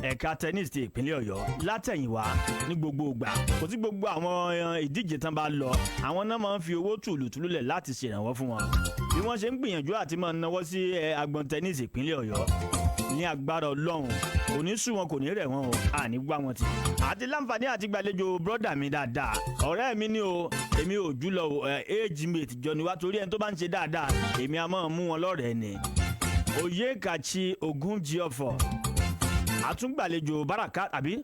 ẹ̀ka tennis ti ìpínlẹ̀ Ọ̀yọ́ látẹ̀yìnwá ní gbogbo ìgbà kò sí gbogbo àwọn ìdíje tán bá lọ àwọn náà máa ń fi owó tùlùtùlùlẹ̀ láti ṣèrànwọ́ fún wọn bí wọ́n ṣe ń gbìyànjú àti máa náwó sí agbọn tennis ìpínlẹ̀ Ọ̀yọ́ ní agbára Ọlọ́run oníṣù wọn kò ní rẹ̀ wọ́n o àní gbá wọn tì àti láǹfààní àti gbàlejò brọ́dà mi dáadáa ọ̀rẹ́ mi ni o èmi ò jùlọ age mate jọ ni wá torí ẹni tó bá ń ṣe dáadáa èmi a máa mú wọn lọ́rẹ̀ẹ́ ni Oyèkàchí Ògúnjìọ̀fọ̀ àtúngbàlejò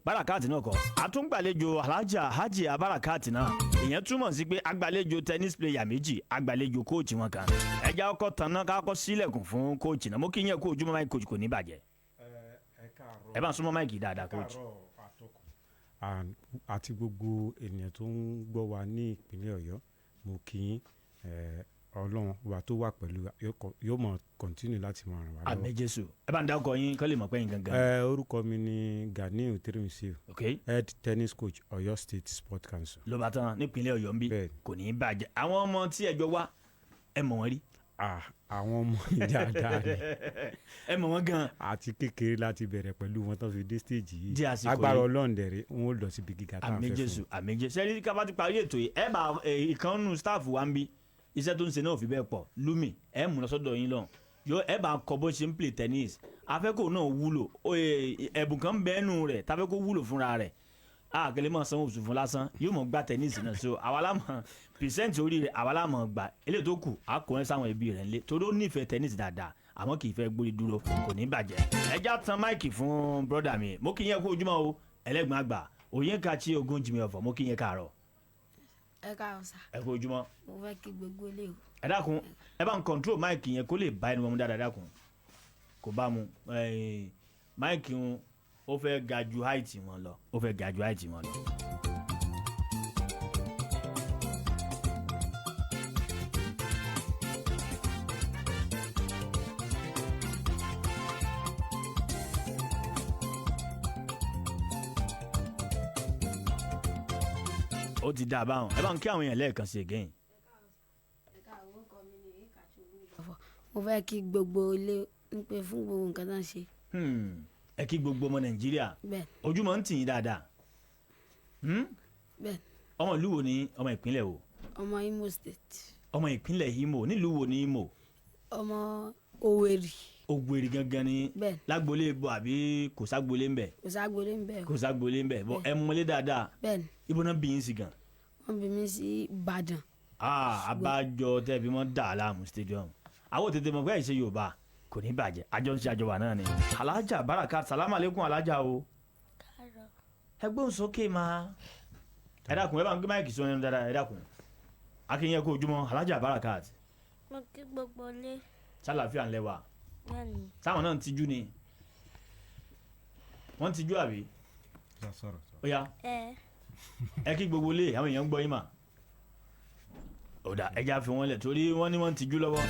bárakàtì náà kọ́ àtúngbàlejò alájà hajj abárakàtì náà ìyẹn túmọ̀ sí pé agbàlejò tennis player méjì agbàlejò kóòtù wọn kan ẹja ọkọ̀ tán náà káàkọ́ sílẹ̀kùn fún kóòtù náà mo kí yẹn kó ojúmọ́ máìkì kóòtù kò ní bàjẹ́ ẹ bá ń súnmọ́ máìkì dáadáa kóòtù. àti gbogbo ènìyàn tó ń gbọ́ wa ní ìpínlẹ̀ Ọ̀yọ́ mo kí yín Ọlọ́run wa tó wà pẹ̀lú yóò mọ̀ kọ́ntínú láti máa ràn wá lọ́wọ́. àmín Jésù ẹ bá ń dá ọkọ yín kọ́ lè mọ̀ pé yín gangan. orúkọ mi ni Ganiu Tirimisiu head tennis coach Ọ̀yọ́ State Sport Council. ló bá tán nípínlẹ̀ Ọ̀yọ́ ń bí kò ní í bàjẹ́ àwọn ọmọ tí ẹjọ́ wá ẹ mọ̀ wọ́n rí. àwọn ọmọ yìí dáadáa ni ẹ mọ̀ wọ́n gan. àti kékeré láti bẹ̀rẹ̀ pẹ̀lú wọn tó fi dé stage yìí di àsìkò yìí agbára Ọlọ́run dẹ̀rẹ̀ wọn ò lọ síbi gíga tá à ń fẹ́ fún. àmín Jésù àmín Jésù sẹ́ni ká bá ti parí ètò yìí ẹ bá ìkànnù staff wa ń bí iṣẹ́ tó ń ṣe náà fi bẹ́ẹ̀ pọ̀ lumi ẹ mú lọ sọ́dọ̀ yín lọ yóò ẹ bá kọ́ bó ṣe ń play tennis afẹ́kọ̀ọ́ náà wúlò ẹ̀bùn kan bẹ́ẹ̀nù rẹ̀ tafẹ́kọ̀ọ́ wúlò fúnra rẹ̀ àkẹlẹ́ mọ̀ sanwó oṣù fún lásán yóò mọ̀ gba tennis náà so àwa lámọ̀ percent orí rẹ̀ àwa lámọ̀ gbà eléyìí tó kù àkọ́rẹ́ sáwọn ẹbí rẹ̀ ńlẹ̀ torí ó nífẹ̀ẹ́ tennis dáadáa àmọ́ kì í fẹ́ gbórí dúró kò ní bàjẹ́ ẹja tan máìkì fún brọ́dà mi mo kì í yẹ kó ojúmọ́ o ẹlẹ́gbọ̀n àgbà Oyèkàchí Ògúnjìọ̀fọ̀ mo kì í yẹ káàárọ̀ ẹ káàárọ̀ sà. ẹ kú ojúmọ́. mo fẹ́ kí gbogbo ilé o. ẹ dákun ẹ bá ń control máìkì yẹn kó lè bá ẹnu wọn dáadáa dákun kò bá mu máìkì wọn ó fẹ́ ga ju height wọn lọ ó fẹ́ ga ju height wọn lọ. ó ti dá a báwọn ẹ bá ń kí àwọn èèyàn lẹ́ẹ̀kan sí again. mo fẹ́ kí gbogbo ilé ń pè fún gbogbo nǹkan tó ń ṣe. ẹ kí gbogbo ọmọ Nàìjíríà ojúmọ́ ń tì yín dáadáa. ọmọ ìlú wo ni ọmọ ìpínlẹ̀ wo. ọmọ Imo State. ọmọ ìpínlẹ̀ Imo nílùú wo ní Imo. ọmọ Owerri. Owerri gangan ni lágbolé bọ àbí kò ságbolé ńbẹ. kò ságbolé ńbẹ. kò ságbolé ńbẹ bọ ẹ mọlé dáadáa. bẹ́ẹ̀ni. ibo náà bí yín sí gan. wọ́n bí mi sí Ìbàdàn. abájọ tẹ́ bí wọ́n dà á láàmú stadium àwọn tètè mọ̀ pé àìṣe Yorùbá kò ní bàjẹ́ àjọ ń ṣe àjọwà náà ni. alájà Barakat salamu aleykum alájà o. ẹgbọ́n sókè máa. ẹ dákun ẹ bá ń gbé máìkì sọ ẹnu dáadáa ẹ dákun. akínyẹ kó ojúmọ́ alájà Barakat. mo kí gbogbo lé. sálàáfíà ńlẹ̀ wa. bẹ́ẹ̀ni. sáwọn náà ń tijú ni. wọ́n ń tijú àbí. ó yá. ẹ kí gbogbo lé àwọn èèyàn ń gbọ́ yín mà. ọ̀dà ẹja fi wọ́n lẹ̀ torí wọ́n ní wọ́n ń tijú lọ́wọ́.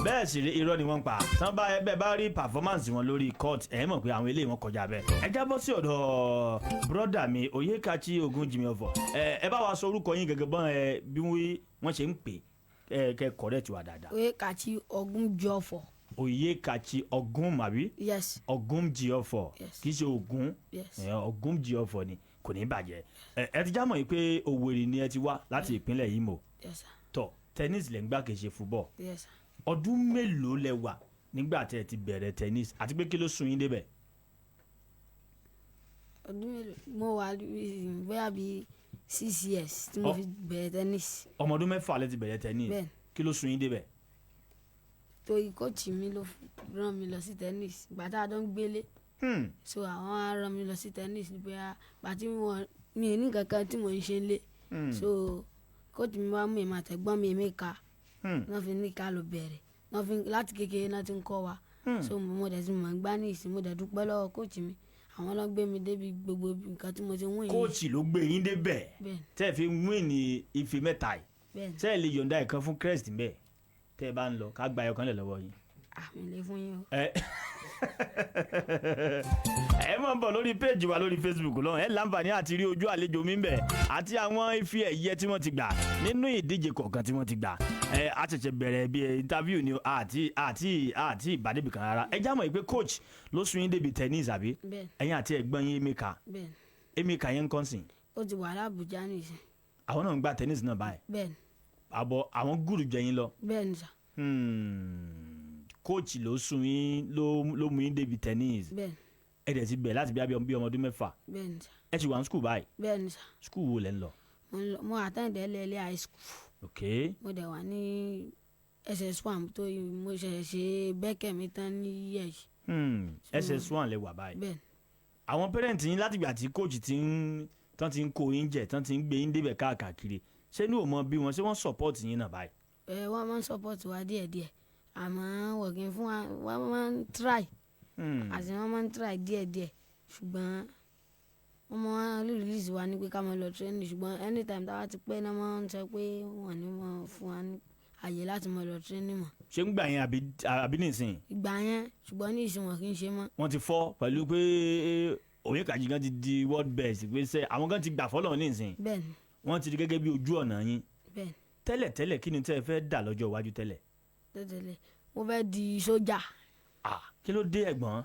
bẹ́ẹ̀ sì rí irọ́ ni wọ́n ń pa tán bá ẹbẹ̀ bá rí performance wọn lórí court ẹ̀ mọ̀ pé àwọn eléyìí wọn kọjá bẹ́ẹ̀. ẹ jábọ́ sí ọ̀dọ̀ brọ́dà mi Oyèkàchí Ògúnjìọ̀fọ̀ ẹ bá wa sọ orúkọ yín gẹ́gẹ́ bọ́n ẹ bí wọ́n ṣe ń pè kẹ́ correct wa dáadáa. Oyèkàchí Ògúnjìọ̀fọ̀. Oyèkàchí Ògún àbí. yes. Ògúnjìọ̀fọ̀ kì í ṣe Ògún Ògúnjìọ̀fọ̀ ni kò ní bàjẹ́ ẹ ti já mọ̀ yìí pé Owerri ni ẹ ti wá láti ìpínlẹ̀ Imo. yes sir. tọ tennis lẹ́ ń gbá kì í ṣe football. yes sir. ọdún mélòó lẹ wà nígbà tẹ́ ẹ ti bẹ̀rẹ̀ tennis àti pé kí ló sún yín débẹ̀. ọdún mélòó mo wà bóyá bíi 6 years tí mo fi bẹ̀rẹ̀ tennis. ọmọ ọdún 6 lẹ ti bẹ̀rẹ̀ tennis. bẹ́ẹ̀ kí ló sún yín débẹ̀. torí kóòtù mi ló rán mi lọ sí tennis ìgbà tá a dán gbélé. so àwọn á rán mi lọ sí tennis bóyá pàtí mi ò ní kankan tí mo ń ṣe lé. so kóòtù mi wá mú èmi àtẹ̀gbọ́n mi èmi ká náà fi ní ká lọ bẹ̀rẹ̀ láti kékeré náà ti ń kọ́ wa. so mo dẹ̀ ti mọ̀ ń gbá ní ìsìn mo dẹ̀ dúpẹ́ lọ́wọ́ kóòtù mi àwọn ló gbé mi débi gbogbo nǹkan tí mo ti win yìí. kóòtù ló gbé yín débẹ̀ tẹ́ ẹ fi win ní ife mẹ́ta yìí tẹ́ ẹ lè yọ̀ǹda ẹ̀kan fún crest mbẹ́ tẹ́ ẹ bá ń lọ ká gba ẹ̀kan lẹ̀ lọ́wọ́ yín. àmì lè fún yín o. ẹ máa ń bọ̀ lórí péèjì wa lórí Facebook lọ́wọ́ ẹ láǹfààní àti rí ojú àlejò mi ń bẹ̀ àti àwọn ife ẹ̀yẹ tí wọ́n ti gbà nínú ìdíje kọ̀ọ̀kan tí wọ́n ti gbà a ṣẹ̀ṣẹ̀ bẹ̀rẹ̀ bí interview ni àti ìbádébì kan rárá ẹ já mọ̀ pé coach ló sún yín débi tennis àbí ẹ̀yin àti ẹ̀gbọ́n yín Emeka yẹn ń kọ́ sìn. ó ti wà lábùjá nìyẹn. àwọn náà ń gba tennis náà báyìí. bẹ́ẹ̀ni. àbọ̀ àwọn gùrù jẹ yín lọ. bẹ́ẹ̀ni sà. coach ló sún yín ló mú yín débi tennis. bẹ́ẹ̀ni. ẹ dẹ̀ ti bẹ̀ láti bí ọmọ ọdún 6. bẹ́ẹ̀ni sà. ẹ ti wà ní school báyìí. bẹ́ẹ̀ni sà. school wo lẹ ń lọ. mo attend LLA high school. ok. mo dẹ̀ wà ní SS1 tó mo ṣẹ̀ṣẹ̀ ṣe bẹ́kẹ̀ mi tán ní yẹ̀ yìí. SS1 lẹ wà báyìí. bẹ́ẹ̀ni. àwọn parent yín látìgbà tí coach ti ń kó yín jẹ tán ti ń gbé yín débẹ̀ káàkiri ṣé ní òmọ bí wọn ṣé wọ́n support yín náà báyìí. wọ́n máa ń support wa díẹ̀díẹ̀ àmọ́ wọ̀gìn fún wa wọ́n máa ń try àti wọ́n máa ń try díẹ̀díẹ̀ ṣùgbọ́n wọ́n máa ń release wa ní pé ká máa lọ training ṣùgbọ́n anytime táwa ti pẹ́ náà máa ń sọ pé wọ́n ní wọ́n fún wa ní àyè láti máa lọ training mọ́. ṣé ń gbà yẹn àbí nísìnyí. ìgbà yẹn ṣùgbọ́n ní ìsìn wọn kì í ṣe mọ́. wọ́n ti fọ́ pẹ̀lú pé Oyèkàjì gan ti di world best pé sẹ́ àwọn gan ti gbà fọ́lọ́ nísìnyí. bẹ́ẹ̀ni. wọ́n ti di gẹ́gẹ́ bí ojú ọ̀nà yín. bẹ́ẹ̀ni. tẹ́lẹ̀ kí ni tẹ́ ẹ fẹ́ dà lọ́jọ́ iwájú tẹ́lẹ̀. tẹ́lẹ̀ mo fẹ́ di sójà. kí ló dé ẹ̀gbọ́n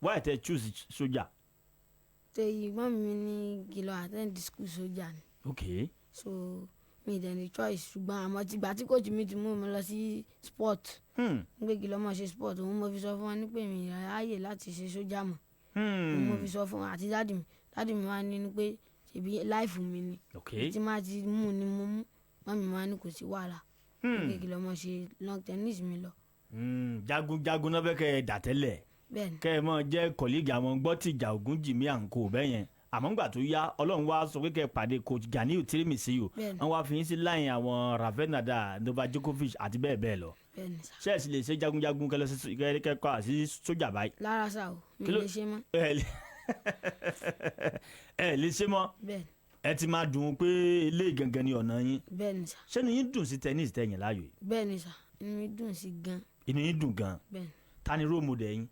why tẹ́ choose sójà. tẹ̀yìn mọ́ mi ní kìlọ̀ attend school sójà ni. ok. so mi dẹ̀ ní choice ṣùgbọ́n àmọ́ tìgbà tí coach mi ti mú mi lọ sí sport ń gbé kìlọ̀ mọ̀ ṣe sport òun mo fi sọ fún wọn ní pé mi ráyè láti ṣe sójà mọ́ òun mo fi sọ fún wọn àti dáàdì mi wá ní pé ṣèbí láìfù mi ni tí má ti mú ni mo mú mọ́mí wá ní kò sí wàhálà ń gbé kìlọ̀ mọ̀ ṣe long tennis mi lọ. jagun náà fẹ́ kẹ́ ẹ dà tẹ́lẹ̀ kẹ́ ẹ mọ̀ jẹ́ kọ̀lígì àwọn gbọ́tìjà Ògúnjìmí à ń kó bẹ́ẹ̀ yẹn àmọ́ ńgbà tó yá Ọlọ́run wá sọ pé kẹ́ ẹ pàdé coach Ganiu Tirimisiyo wọ́n wá fi yín sí láyìn àwọn Rafael Nadal Novak Djokovic àti bẹ́ẹ̀ bẹ́ẹ̀ lọ ṣẹ́ẹ̀sì lè ṣe jagunjagun kẹ́kọ̀ọ́ àti sójà báyìí. lára sá o mi lè ṣe mọ́. ẹ lè ṣe mọ́ ẹ ti máa dùn pé ilé gangan ni ọ̀nà yín. bẹ́ẹ̀ni sá. ṣé inú yín dùn sí tennis tẹ̀yìn láàyò yìí. bẹ́ẹ̀ni sá inú mi dùn sí gan. inú yín dùn gan. bẹ́ẹ̀ni. ta ni role model yín.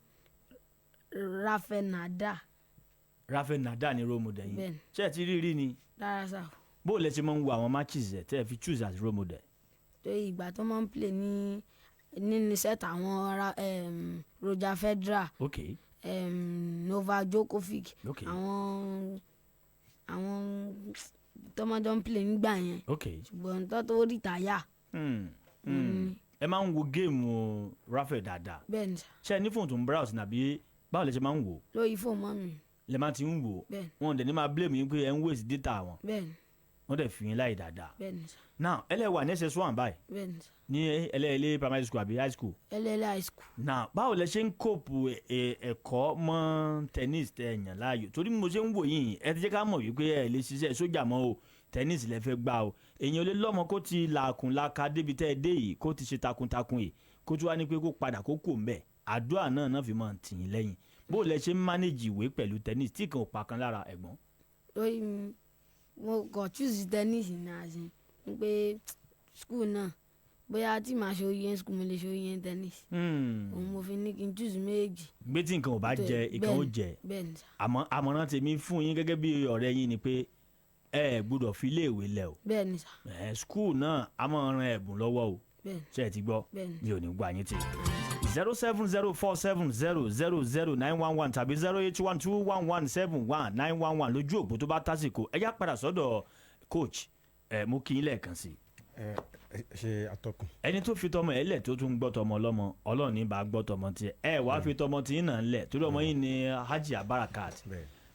Rafael Nadal ni role model yín. bẹ́ẹ̀ni. ṣé ẹ ti rí ni. rárá sá. bó o lẹ ṣe máa ń wo àwọn matches ẹ tẹ́ ẹ fi choose as role model. torí ìgbà tó máa ń play ní set àwọn Roger Federer. ok. Novak Djokovic. ok. àwọn tọmọdé ń play nígbà yẹn. ok. ṣùgbọ́n tó rìtáyà. ẹ máa ń wo géèmù Rafael dáadáa. bẹ́ẹ̀ni sá. ṣé ẹ ní fóònù tó ń browse nàbí báwo lẹ ṣe máa ń wò. lórí fóònù mọ́ mi. lẹ máa ti ń wò. bẹ́ẹ̀ni. wọn dẹ̀ ní máa blame yín pé ẹ ń waste data wọn. bẹ́ẹ̀ni. wọ́n dẹ̀ fi yín láì dáadáa. bẹ́ẹ̀ni sá. now ẹlẹ́wà ní SS1 báyìí. bẹ́ẹ̀ni sá. ní ẹlẹ́ẹ̀lẹ́ primary school àbí high school. ẹlẹ́ẹ̀lẹ́ high school. now báwo lẹ ṣe ń kóòpù ẹ̀kọ́ mọ́ tennis tẹ ẹ̀yàn láàyò torí mo ṣe ń wò yín ẹ ti jẹ́ ká mọ̀ wípé ẹ lè ṣiṣẹ́ sójà mọ́ o tennis lẹ fẹ́ gbá o èèyàn lè lọ́mọ kó ti làákùn láka débi tẹ́ ẹ dé yìí kó ti ṣe takuntakun yìí kó tún wá ní pé kó padà kó kò mbẹ́ àdúrà náà fi máa tì yín lẹ́yìn bó lẹ ṣe ń manage ìwé pẹ̀lú tennis tí kan ò pa kan lára ẹ̀gbọ́n. lórí mo kàn choose tennis náà sí pé school náà bóyá tí màá ṣe oyè school mo lè ṣe oyè tennis. òun mo fi ní kí n choose méjì. gbé tí nǹkan ò bá jẹ ìkan ó jẹ àmọ́ àmọ̀ràn tèmi fún yín gẹ́gẹ́ bí ọ̀rẹ́ yín ni pé ẹ gbọ́dọ̀ fi iléèwé lẹ̀ o. bẹ́ẹ̀ni sà. school náà a máa ran ẹ̀bùn lọ́wọ́ o. ṣé ẹ ti gbọ́ mi ò ní gbà yín tì. 07047000911 tàbí 08121171911 lójú òpó tó bá tásìkò ẹ já padà sọ́dọ̀ coach mo kí yín lẹ́ẹ̀kan sí. ẹ ṣe àtọkùn. ẹni tó fi tọmọ ẹ lẹ̀ tó tún gbọ́ tọmọ ọlọ́mọ Ọlọ́run ní bá gbọ́ tọmọ tiẹ̀ ẹ wàá fi tọmọ tí náà lẹ̀ torí ọmọ yìí ni Haji Abarakat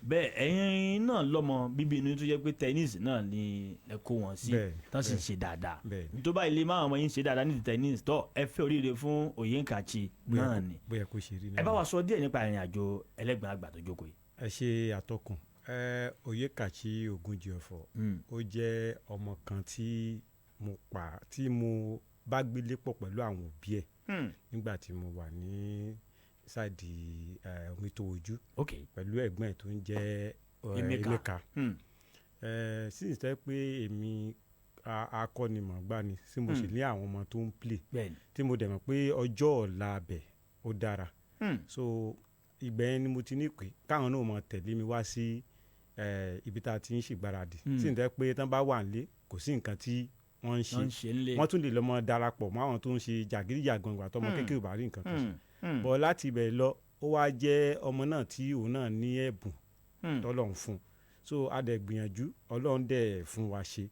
bẹ́ẹ̀ ẹ̀yin náà lọ́mọ bíbí inú tó jẹ́ pé tennis náà ni ẹ kó wọn sí tán sì ṣe dáadáa tó bá ilé máa ọmọ yín ṣe dáadáa ní ti tennis tó ẹ fẹ́ oríire fún Oyèkàchí náà ni ẹ bá wa sọ díẹ̀ nípa ìrìn àjò ẹlẹ́gbẹ̀ẹ́ àgbà tó jókòó yìí. ẹ ṣe àtọkùn Oyèkàchí Ògúnjìọ̀fọ̀ ó jẹ́ ọmọ kan tí mo bá gbélé pọ̀ pẹ̀lú àwọn òbí ẹ̀ nígbà tí mo wà ní sáàdì Omitowoju pẹ̀lú ẹ̀gbọ́n ẹ̀ tó ń jẹ́ Emeka sí ìtẹ́ pé èmi akọ́nimọ̀ọ́gbá ni tí mo sì ní àwọn ọmọ tó ń play tí mo dẹ̀ mọ̀ pé ọjọ́ ọ̀la abẹ̀ ó dára so ìgbà yẹn ni mo ti ní pé káwọn náà mọ̀ tẹ̀lé mi wá sí ibi tá a ti ń ṣègbáradì sí ìtẹ́ pé tán bá wà nílé kò sí nǹkan tí wọ́n ń ṣe wọ́n tún lè lọ́mọ darapọ̀ mọ́ àwọn tó ń ṣe jàgídíjàgan ìgbà tọmọ kékeré bá rí nǹkan kan ṣe bọ̀ láti ibẹ̀ lọ ó wá jẹ́ ọmọ náà tí òun náà ní ẹ̀bùn tọ́lọ́run fún so a dẹ̀ gbìyànjú Ọlọ́run dẹ̀ fún wa ṣe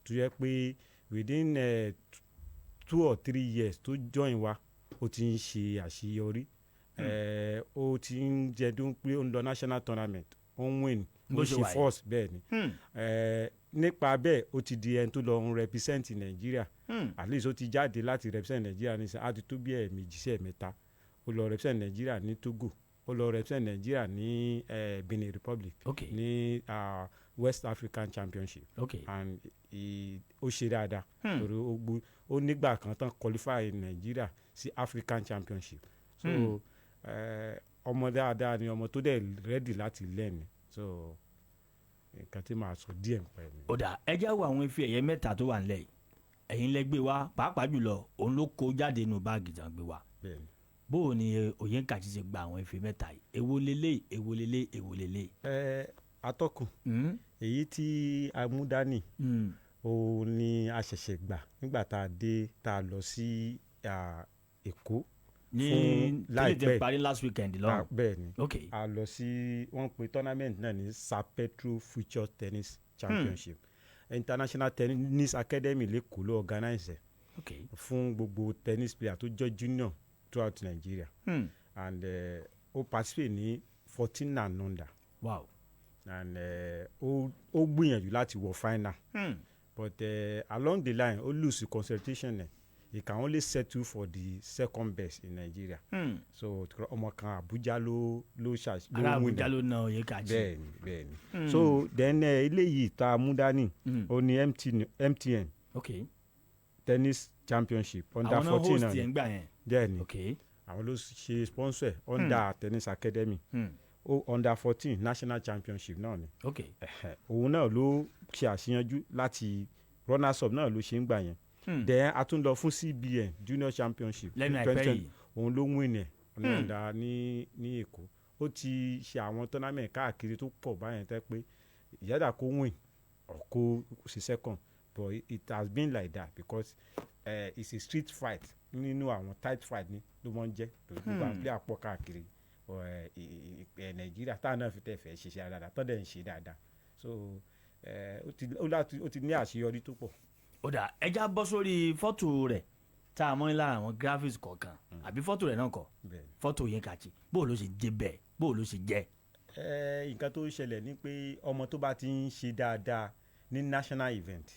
tó yẹ pé within 2 or 3 years tó join wa ó ti ń ṣe àṣeyọrí ó ti ń jẹ́dún pé ó ń lọ national tournament ó ń win ó ṣe first bẹ́ẹ̀ ni nípa bẹ́ẹ̀ ó ti di ẹni tó lọ ń represent Nàìjíríà at least ó ti jáde láti represent Nàìjíríà ní sàn á ti tó bí ẹ̀ẹ̀mejì sí ẹ̀ẹ̀mẹ́ta ó lọ represent Nàìjíríà ní Togo ó lọ represent Nàìjíríà ní Benin Republic ní West African Championship and ó ṣe dáadáa torí ó nígbà kan tán qualify Nàìjíríà sí African Championship so ọmọ dáadáa ni ọmọ tó dẹ̀ ready láti learn so nǹkan tí màá sọ díẹ̀ nípa ẹ̀. ó dà ẹ já wo àwọn ife ẹ̀yẹ mẹ́ta tó wà nílẹ̀ yìí ẹ̀yin lẹ gbé wá pàápàá jùlọ òun ló kó jáde nínú báàgì tán gbé wá bó o ní Oyèkàchí ṣe gba àwọn ife mẹ́ta yìí èwo lélẹ̀ èwo lélẹ̀ èwo lélẹ̀. atọ́kùn èyí tí a mú dání òun ni a ṣẹ̀ṣẹ̀ gbà nígbà tá a lọ sí Èkó ní láìpẹ́ parí last weekend lọ́wọ́ bẹ́ẹ̀ ni a lọ sí wọ́n pe tournament náà ní Sapetro Future Tennis Championship International Tennis Academy lẹ́kọ̀ọ́ ló organize fún gbogbo tennis player tó jẹ́ junior throughout Nigeria and ó participate ní 14 and under and ó gbìyànjú láti wọ final but along the line ó lose concentration he can only settle for the second best in Nigeria. So ọmọ kan Abuja ló ara Abuja ló na Oyèkàchí. bẹ́ẹ̀ni so then eléyìí tá a mú dání ó ní MTN tennis championship under 14 náà àwọn náà host yẹn gbà yẹn. bẹ́ẹ̀ni àwọn ló ṣe sponsor under tennis academy under 14 national championship náà ni òun náà ló ṣe àṣeyọjú láti runners up náà ló ṣe ń gbà yẹn. Then a tún lọ fún CBN Junior Championship lẹ́nu àìpẹ́ yìí òun ló win ẹ̀ ọ̀nà ní Èkó ó ti ṣe àwọn tournament káàkiri tó pọ̀ báyẹn tẹ́ pé ìyáda kó win or kó ṣe second but it has been like that because it's a street fight nínú àwọn tight fight ni ló mọ̀ ń jẹ́ gbogbo àwọn player pọ̀ káàkiri Nàìjíríà táwọn náà fi tẹ̀ fẹ́ ṣiṣẹ́ dáadáa tó dẹ̀ ń ṣe dáadáa so ó ti ní àṣeyọrí tó pọ̀. ó dà ẹja bọ́ sórí fọ́tò rẹ̀ tá a mọ́ lára àwọn graphics kọ̀ọ̀kan àbí fọ́tò rẹ̀ náà kọ́ fọ́tò Oyèkàchí bó ló ṣe jẹ́ bẹ́ẹ̀ bó ló ṣe jẹ́. nǹkan tó ṣẹlẹ̀ ni pé ọmọ tó bá ti ń ṣe dáadáa ní national event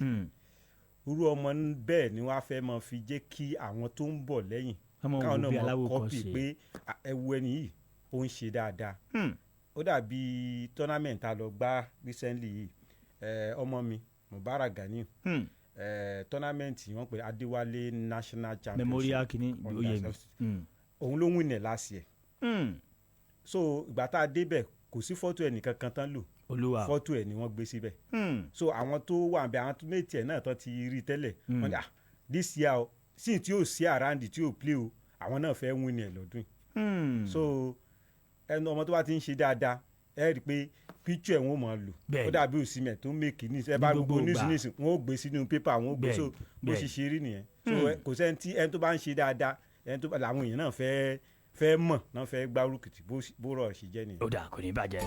irú ọmọ bẹ́ẹ̀ ni wọ́n á fẹ́ máa fi jẹ́ kí àwọn tó ń bọ̀ lẹ́yìn káwọn náà máa kọ́pì pé ẹwu ẹni yìí ó ń ṣe dáadáa. ó dàbí tournament a lọ gbá recently yìí ọmọ mi Mubarak Ganiu tournament wọ́n pè Adéwálé national championship memorial kìíní oyè mi òun ló win ẹ̀ last year so ìgbà tá a débẹ̀ kò sí fọ́tò ẹ̀ nìkan kan tán lò fọ́tò ẹ̀ ni wọ́n gbé síbẹ̀ so àwọn tó wà bẹ́ẹ̀ àwọn tó méjì ẹ̀ náà tán ti rí tẹ́lẹ̀ wọ́n ní this year o sí tí yóò sí around tí yóò play o àwọn náà fẹ́ win ẹ̀ lọ́dún so ẹnu ọmọ tó bá ti ń ṣe dáadáa ẹ rí i pé picture ẹ̀ wọ́n mọ̀ ọ́ lò ó dàbí òsínmẹ̀ tó make news ẹ bá gbogbo news nísìn wọ́n ó gbé sínú paper wọ́n ó gbé so bó ṣe ṣe rí nìyẹn so kò sẹ́ni tí ẹni tó bá ń ṣe dáadáa ẹni tó bá làwọn èèyàn náà fẹ́ mọ̀ náà fẹ́ gbárùkùtì bó rọ̀ ṣe jẹ́ nìyẹn. ó dà kò ní bàjẹ́.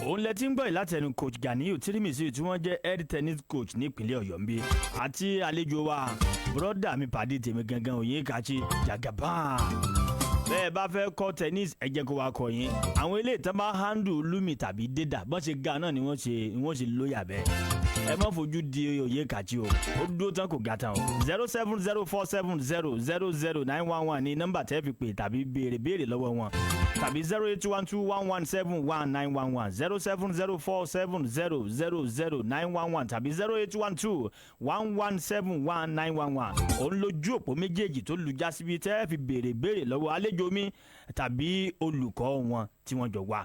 òun lẹ ti ń gbọ́ ìlàtẹnu coach Ganiyu Tirimisi tí wọ́n jẹ́ head tennis coach ní ìpínlẹ̀ Ọ̀yọ́ ń bí àti àlejò wa bùrọ́dà mi pàdé tèmi gangan Oyèkàchí Jagaban. bẹ́ẹ̀ bá fẹ́ kọ́ tennis ẹ jẹ́ kó wa kọ́ yín àwọn ilé ìtàn bá handle lumi tàbí dédà bọ́n ṣe ga náà ni wọ́n ṣe lóyà bẹ́ẹ̀ ẹ má fojú di Oyèkàchí o ó dúró tán kò ga tán o 07047000911 ní nọ́mbà tẹ́ fi pè tàbí béèrè lọ́wọ́ wọn tàbí 08121171911 07047000911 tàbí 08121171911 òun lójú òpó méjèèjì tó lu jásíbi tẹ́ fi béèrè lọ́wọ́ àlejò mi tàbí olùkọ́ wọn tí wọ́n jọ wá.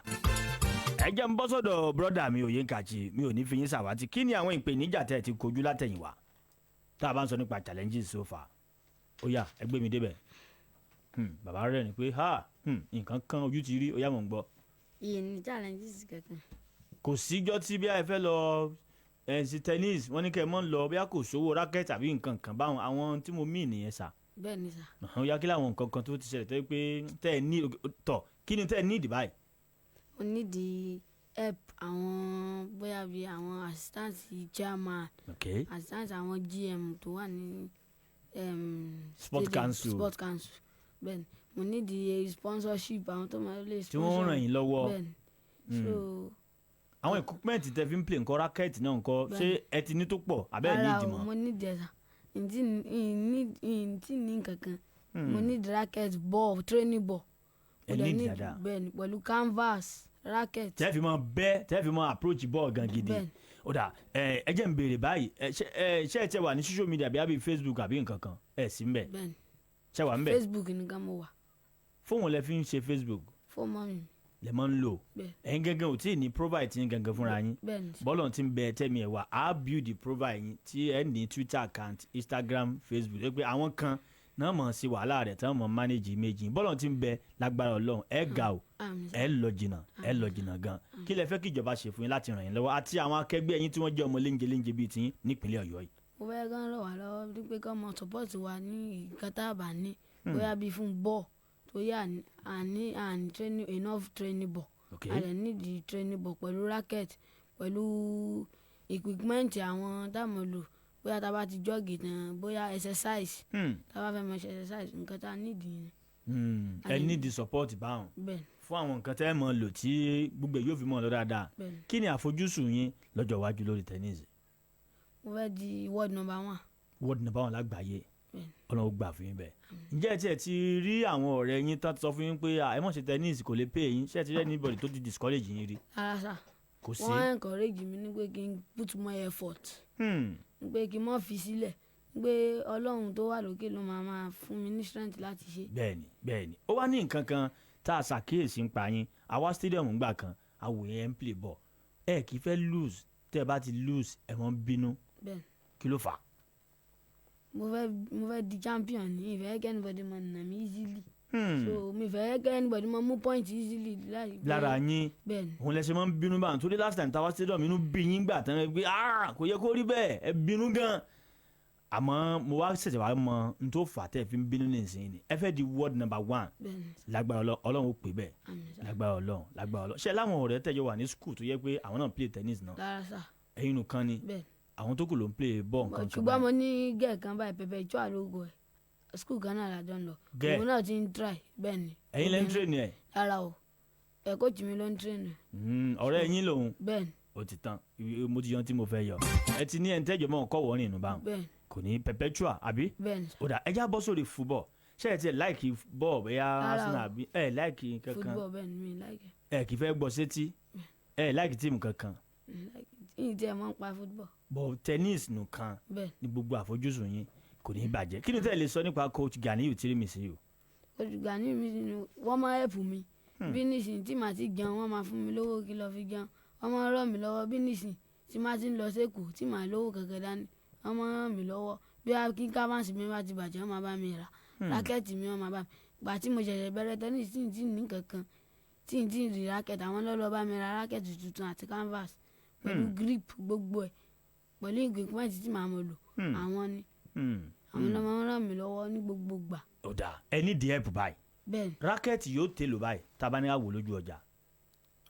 ẹ jẹ́ n bọ́ sọ́dọ̀ bọ́dà mi Oyèkàchí mi ò ní fi yín ṣàwátì kí ni àwọn ìpèníjà tẹ́ ti kojú látẹ̀yìnwá tá a bá ń sọ nípa challenges so far ó yá ẹ gbé mi débẹ̀ bàbá rẹ̀ ni pé nǹkan kan ojú ti rí ó yá mọ̀ ń gbọ́. iye ní challenges kankan. kò síjọ́ tí bí a fẹ́ lọ sí tennis wọ́n ní kẹ́ ẹ mọ́ ń lọ bí a kò sówó racket àbí nǹkan kan báwọn àwọn tí mo mí nìyẹn sà. bẹ́ẹ̀ ni sà. ó yá kí làwọn nǹkan kan tó ti ṣẹlẹ̀ tó yẹ pé tẹ́ ẹ ní tọ̀ kí ni tẹ́ ẹ ní ìdí báyìí. mo nídìí help àwọn bóyá bíi àwọn assistant chairman assistant àwọn GM tó wà ní sport council bẹ́ẹ̀ni mo nídìí sponsorship àwọn tó máa lè sponsor tí wọ́n ràn yín lọ́wọ́ bẹ́ẹ̀ni so àwọn equipment tẹ́ fi ń play nǹkan racket náà nǹkan ṣé ẹ ti ní tó pọ̀ abẹ́ ẹ̀ ní ìdìmọ̀. mo nídìí ẹ̀sà ntí ní nǹkankan mo nídìí racket ball training ball ẹ ní ìdí dáadáa bẹ́ẹ̀ni pẹ̀lú canvas racket. tẹ́ fi mọ approach ball gan gidi ó dà ẹ jẹ́ n béèrè báyìí ṣé ẹ tẹ wà ní social media àbí Facebook àbí nǹkan kan ẹ sí ń bẹ̀. bẹ́ẹ̀ni ṣé wà ń bẹ̀. Facebook nìkan mo wà. fóònù lẹ fi ń ṣe Facebook. fóònù mi. lẹ máa ń lò ẹ̀yin gangan ò tí ì ní provide yín gangan fúnra yín bọ́ọ̀lù tí ń bẹ tẹ́mi ẹ̀ wá á build the provide yín tí ẹ ní Twitter account Instagram Facebook ẹ pé àwọn kan náà mọ̀ sí wàhálà rẹ̀ tí wọ́n mọ̀ manage image yín bọ́ọ̀lù tí ń bẹ lágbára Ọlọ́run ẹ ga o ẹ lọ jìnnà gan kí lẹ fẹ́ kí ìjọba ṣe fún yín láti ràn yín lọ́wọ́ àti àwọn akẹgbẹ́ yín tí wọ́n jẹ́ ọmọ léńjẹ bíi tiyín nípínlẹ̀ Ọ̀yọ́ yìí. mo fẹ́ kán ràn wá lọ́wọ́ wípé kán mọ support wa ní ìkátàbà ní bóyá bíi fún bọ́ọ̀ tó yà àní training enough training ball a lè nídìí training ball pẹ̀lú racket pẹ̀lú equipment àwọn táwọn lò bóyá tá a bá ti jọ́ọ̀gì tán bóyá exercise tá a bá fẹ́ mọ exercise nǹkan tá a nídìí ni. ẹ nídìí support báwọn fún àwọn nǹkan tẹ́ ẹ mọ̀ lò tí gbogbo yóò fi mọ̀ lọ dáadáa kí ni àfojúsùn yín lọ́jọ́ iwájú lórí tennis. mo fẹ́ di world number 1. world number 1 lágbàáyé Ọlọ́run gbà fún yín bẹ́ẹ̀. ǹjẹ́ ẹ tiẹ̀ ti rí àwọn ọ̀rẹ́ yín tán sọ fún yín pé ẹ mọ̀ ṣe tennis kò lè pè yín ṣé ẹ ti rí anybody tó ti discourage yín rí. rárá sà kò sí. wọ́n encourage mi ní pé kí n put more effort ní pé kí n mọ̀ fi sílẹ̀ ní pé Ọlọ́run tó wà lókè ló máa fún mi ní strength láti ṣe. bẹ́ẹ̀ni ó wá ní nǹkan kan tá a ṣàkíyèsí ń pa yín àwa stadium ńgbà kan àwòyẹ ń play ball ẹ kì í fẹ́ lose tẹ́ ẹ bá ti lose ẹ mọ́ ń bínú kí ló fà á. mo fẹ́ di champion ní ìfẹ́ kẹ́ anybody mọ̀ nà mí easily so mi fẹ́ kẹ́ anybody mọ̀ mú point easily lára yín òun lẹ ṣe máa ń bínú báyìí torí last time táwa stadium inú bí yín gbà tán ẹ gbé kò yẹ kó rí bẹ́ẹ̀ ẹ bínú gan àmọ́ mo wá ṣẹ̀ṣẹ̀ wá mọ n tó fà tẹ́ ẹ fi ń bínú nìsín ni ẹ fẹ́ di world number 1 lágbára Ọlọ́run ó pè bẹ́ẹ̀ lágbára Ọlọ́run ṣé láwọn ọ̀rẹ́ tẹ́jọ wà ní school tó yẹ pé àwọn náà play tennis náà ẹ̀yin nìkan ni àwọn tó kù ló ń play ball nǹkan kan. ṣùgbọ́n mo ní gẹ́ẹ̀ kan báyìí pẹpẹ ìjọ àlógo ẹ̀ school kan náà lájọ ń lọ òun náà ti ń try bẹ́ẹ̀ ni. ẹ̀yin lẹ́ ń train ẹ̀. rárá o ẹ̀ coach mi ló ń train ẹ̀. ọ̀rẹ́ yín lòun. bẹ́ẹ̀ ni. ó ti tán mo ti yan tí mo fẹ́ yọ ẹ ti ní ẹ̀ńtẹ́jọ́ mọ́ ọkọ̀ wọ́ọ́rìn inú báwọn. bẹ́ẹ̀ ni. kò ní perpetual àbí. bẹ́ẹ̀ ni. ó dà ẹ já bọ́ sórí football ṣé ẹ ti láìkì bọ́ọ̀ bẹ́yà Arsenal àbí ẹ láìkì kankan. football bẹ́ẹ̀ ni mi láìkì. ẹ kì í fẹ́ gbọ́ sétí ẹ láìkì tíìmù kankan. ìyìn tí ẹ máa ń pa football. bọ̀ tennis nìkan ní gbogbo àfojúsùn yín kò ní bàjẹ́ kí ni tẹ́ ẹ lè sọ nípa coach Ganiyu Tirimisi o. coach Ganiyu mi wọ́n máa help mi bí nísìnyí tí màá ti jẹun wọ́n máa fún mi lówó kí lọ́ọ́ fi jẹun wọ́n máa ràn mí lọ́wọ́ bí nísìnyí tí màá ti ń lọ sẹ́kọ̀ọ́ tí màá lówó kankan dání wọ́n máa ràn mí lọ́wọ́ bí kí kábàǹsì mi bá ti bàjẹ́ wọ́n máa bá mi rà rákẹ́ẹ̀tì mi wọ́n máa bá mi gbà tí mo ṣẹ̀ṣẹ̀ bẹ̀rẹ̀ tennis tí n ti ní kankan tí n ti rí rákẹ́ẹ̀tì àwọn lọ́lọ́ bá mi ra rákẹ́ẹ̀tì tuntun àti canvas pẹ̀lú grip gbogbo ẹ̀ pẹ̀lú equipment tí màá mọ̀ lò àwọn ni àwọn náà máa ń ràn mí lọ́wọ́ ní gbogbo gbà. ó dà ẹ ní díẹ̀ bù báyìí bẹ́ẹ̀ni rákẹ́ẹ̀tì yóò tè lò báyìí tábà ní àwò lójú ọjà.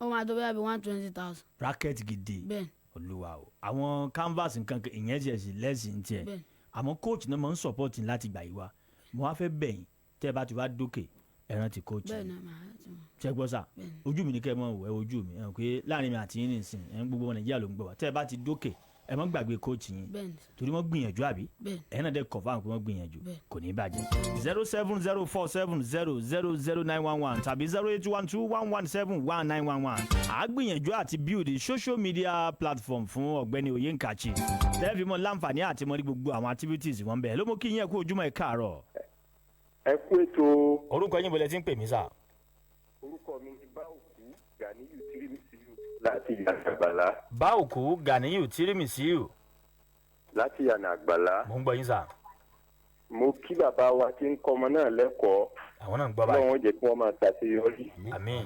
ó máa tó bẹ́ẹ̀ bí 120,000. racket gidi bẹ́ẹ̀ni. olúwa o àwọn canvas nǹkan ìyẹn tiẹ̀ sì lẹ́sìn tiẹ̀ bẹ́ẹ̀ni. àmọ́ coach náà máa ń support láti gbà yí wa mo wá fẹ́ bẹ̀yìn tẹ́ ẹ bá ti wá dókè ẹran ti coach bẹ́ẹ̀ni màá ti mọ̀. ṣe gbọ́ sà ojú mi ní kẹ́ ẹ mọ̀ wẹ́ ojú mi ẹ̀ pé láàrin mi àti yín nìsín ẹ̀ ń gbogbo nàìjíríà ló ń gbọ́ wa tẹ́ ẹ bá ti dókè ẹ mọ́ gbàgbé coach yín torí wọ́n gbìyànjú àbí ẹ̀ náà dẹ́ confirm pé wọ́n gbìyànjú kò ní bàjẹ́ 07047000911 tàbí 08121171911 à á gbìyànjú àti build social media platform fún ọ̀gbẹ́ni Oyèǹkàchì tẹ́ẹ̀fì mọ́ láǹfààní àti mọ́ ní gbogbo àwọn activities wọn bẹ́ẹ̀ ló mú kí yín ẹ kú ojúmọ́ ẹ káàárọ̀. ẹ kú ètò. orúkọ yín bọ̀lẹ̀ tí ń pè mí sà. orúkọ mi ni Báòkú Ganiyu Tirimisiu láti Yànà Àgbàlá. Báòkú Ganiyu Tirimisiu. láti Yànà Àgbàlá. mo ń gbọ́ yín sà. mo kí bàbá wa tí ń kọ́ ọmọ náà lẹ́kọ̀ọ́. àwọn náà ń gbọ́ báyìí. Ọlọ́run jẹ́ kí wọ́n máa ṣàṣeyọrí. àmín.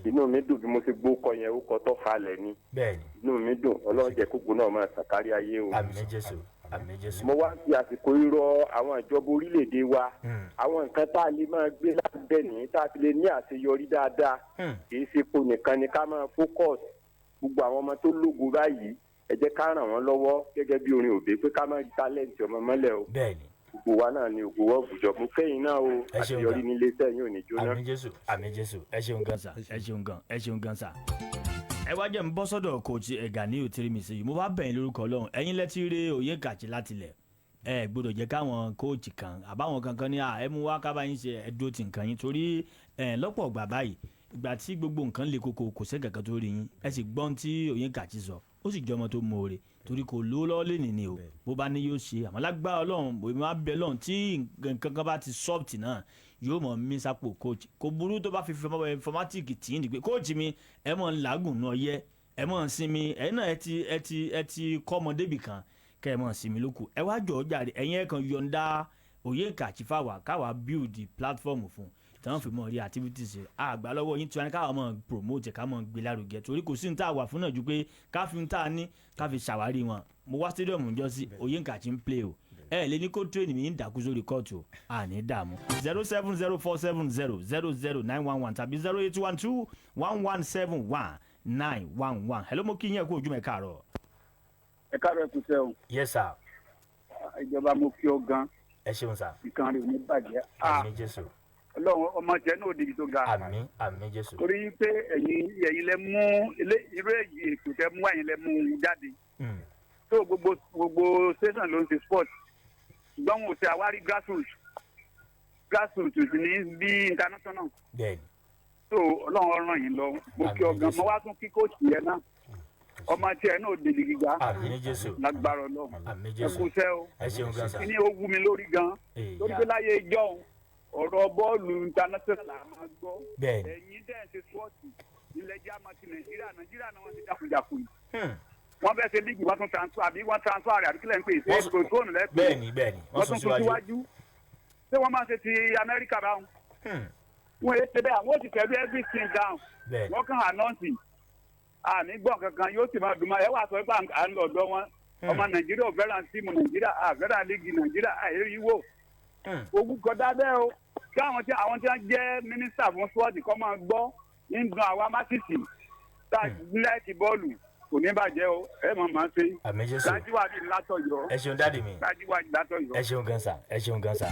inú mi dùn bí mo ti gbó kọ yẹn ó kọ tó falẹ̀ ni. bẹ́ẹ̀ni. inú mi dùn Ọlọ́run jẹ́ kókó náà máa ṣàkárí ayé o. àmín Jésù. àmín Jésù. mo wá fi àsìkò irọ́ àwọn ìjọba orílẹ̀-èdè wa àwọn nǹkan tá a lè máa gbé lábẹ́ ní tá a fi lè ní àṣeyọrí dáadáa kì í ṣe po nìkan ni ká máa focus gbogbo àwọn ọmọ tó lógo báyìí ẹ jẹ́ ká ràn wọ́n lọ́wọ́ gẹ́gẹ́ bí orin òbí pé ká má talent ọmọ mọ́lẹ̀ o. bẹ́ẹ̀ni. gbogbo wa náà ni ògbó wọ́ọ̀bùjọ mo kẹ́yìn náà o àṣeyọrí nílé iṣẹ́ yín ò ní jóná. àmín Jésù. àmín Jésù. ẹ ṣeun gan sa ẹ ṣeun gan ẹ ṣeun gan sa. ẹ wá jẹ́ n bọ́ sọ́dọ̀ coach Ganiyu Tirimisiu mo bá bẹ̀yìn lórúkọ Ọlọ́run ẹ̀yin lẹ́tí rí Oyèǹkàchì látilẹ̀ ẹ gbọ́dọ̀ jẹ́ káwọn kóòtù kan àbáwọn kankan ní ẹ mú wá kábà yín ṣe ẹdó tí nǹkan yín torí lọ́pọ̀ ọgbà báyìí ìgbà tí gbogbo nǹkan le koko kò sẹ́ kankan tó rí yín ẹ sì gbọ́n tí Oyèǹkàchì sọ ó sì jẹ́ ọmọ tó mọ̀ọ́re torí kò lówó lọ́wọ́ lè nìní o bó bá ní yóò ṣe àmọ́ lágbára Ọlọ́run èmi máa bẹ Ọlọ́run tí nǹkan kan bá ti soft náà yóò mọ̀ mí sápò coach kò burú tó bá fi fọmátìkì tì í ní pé coach mi ẹ mọ̀ ń làágùn náà yẹ ẹ mọ̀ ń sinmi ẹ náà ẹ ti kọ́ ọmọ débì kan kẹ́ ẹ mọ̀ sinmi lókù ẹ wá jọ̀ọ́ jàre ẹ̀yin ẹ̀ kan yọ̀ǹda Oyèǹkàchì fáwa káwa build the platform fún tí wọ́n fi mọ̀ rí activities àgbà lọ́wọ́ yín tí wọ́n ní káwa mọ̀ promote ká mọ̀ gbé lárugẹ torí kò sí ní tá a wà fún náà ju pé ká fi ń tá a ní ká fi ṣàwárí wọn mo wá stadium ń jọ sí Oyèǹkàchì ń play o ẹ lè ní kó train mi ń dàkú sórí kóòtù àní dààmú 07047000911 tàbí 08121171911 hello mo kí yín ẹ kú ojú mẹ́ káàárọ̀. ẹ káàárọ̀ ẹkú sẹ́ o. yes sir. ìjọba mo kí ọ gan. ẹ ṣeun sir. ìkan rẹ̀ ò ní bàjẹ́. àmín Jésù. Ọlọ́run ọmọ tẹ náà débi tó ga. àmín àmín Jésù. torí pé ẹ̀yin lẹ mú irú èyí ètò tẹ mú ẹ̀yin lẹ mú jáde. tó gbogbo station ló ń ṣe sport ṣùgbọ́n wọn ò ṣe àwárí grassroots ní bí international. bẹ́ẹ̀ni. tó Ọlọ́run ràn yín lọ mo kí ọ gan mo wá tún kí coach yẹn náà ọmọ tí ẹ náà débi gíga. àmín Jésù. lágbára Ọlọ́run. àmín Jésù. ẹ kú sẹ́ o. ẹ ṣeun gan sa. kí ni ó wú mi lórí gan. lórí pé láyé ìjọ ọ̀rọ̀ bọ́ọ̀lù international la máa gbọ́. bẹ́ẹ̀ni. ẹ̀yin dẹ́ ṣe spọ́ọ̀tì ilẹ̀ jáma ti nàìjíríà náà wọ́n ti jákujàku yìí. wọ́n fẹ́ ṣe líìgì wọ́n tún transfer àbí wọ́n transfer rẹ̀ àbí kílẹ̀ ń pè é ṣe protone lẹ́pẹ́. bẹ́ẹ̀ni wọ́n tún tún síwájú. ṣé wọ́n máa ṣe ti amẹ́ríkà báwọn. wọ́n yé ṣe bẹ́ẹ̀ àwọn ò ti tẹ̀lé everything down. wọ́n kàn anọ́ọ̀sì àní gbọ́n kankan yóò sì máa dùn máa ẹ wà sọ pé à ń lọ ọ̀dọ́ wọn ọmọ nàìjíríà ò fẹ́ràn tíìmù nàìjíríà àfẹ́ràn líìgì nàìjíríà àìríwò ogun kọjá bẹ́ẹ̀ o kí àwọn tí wọ́n jẹ́ mínísítà fún spọ́ọ̀tì kọ́ máa gbọ́ ń dun àwa mátìsì tá a láìkì bọ́ọ̀lù kò ní bàjẹ́ o ẹ mọ̀ máa ṣe. àmín Jésù. dájúwájú látọ̀yọ́. ẹ ṣeun dáàdì mi. dájúwájú látọ̀yọ́. ẹ ṣeun gan sa ẹ ṣeun gan sa.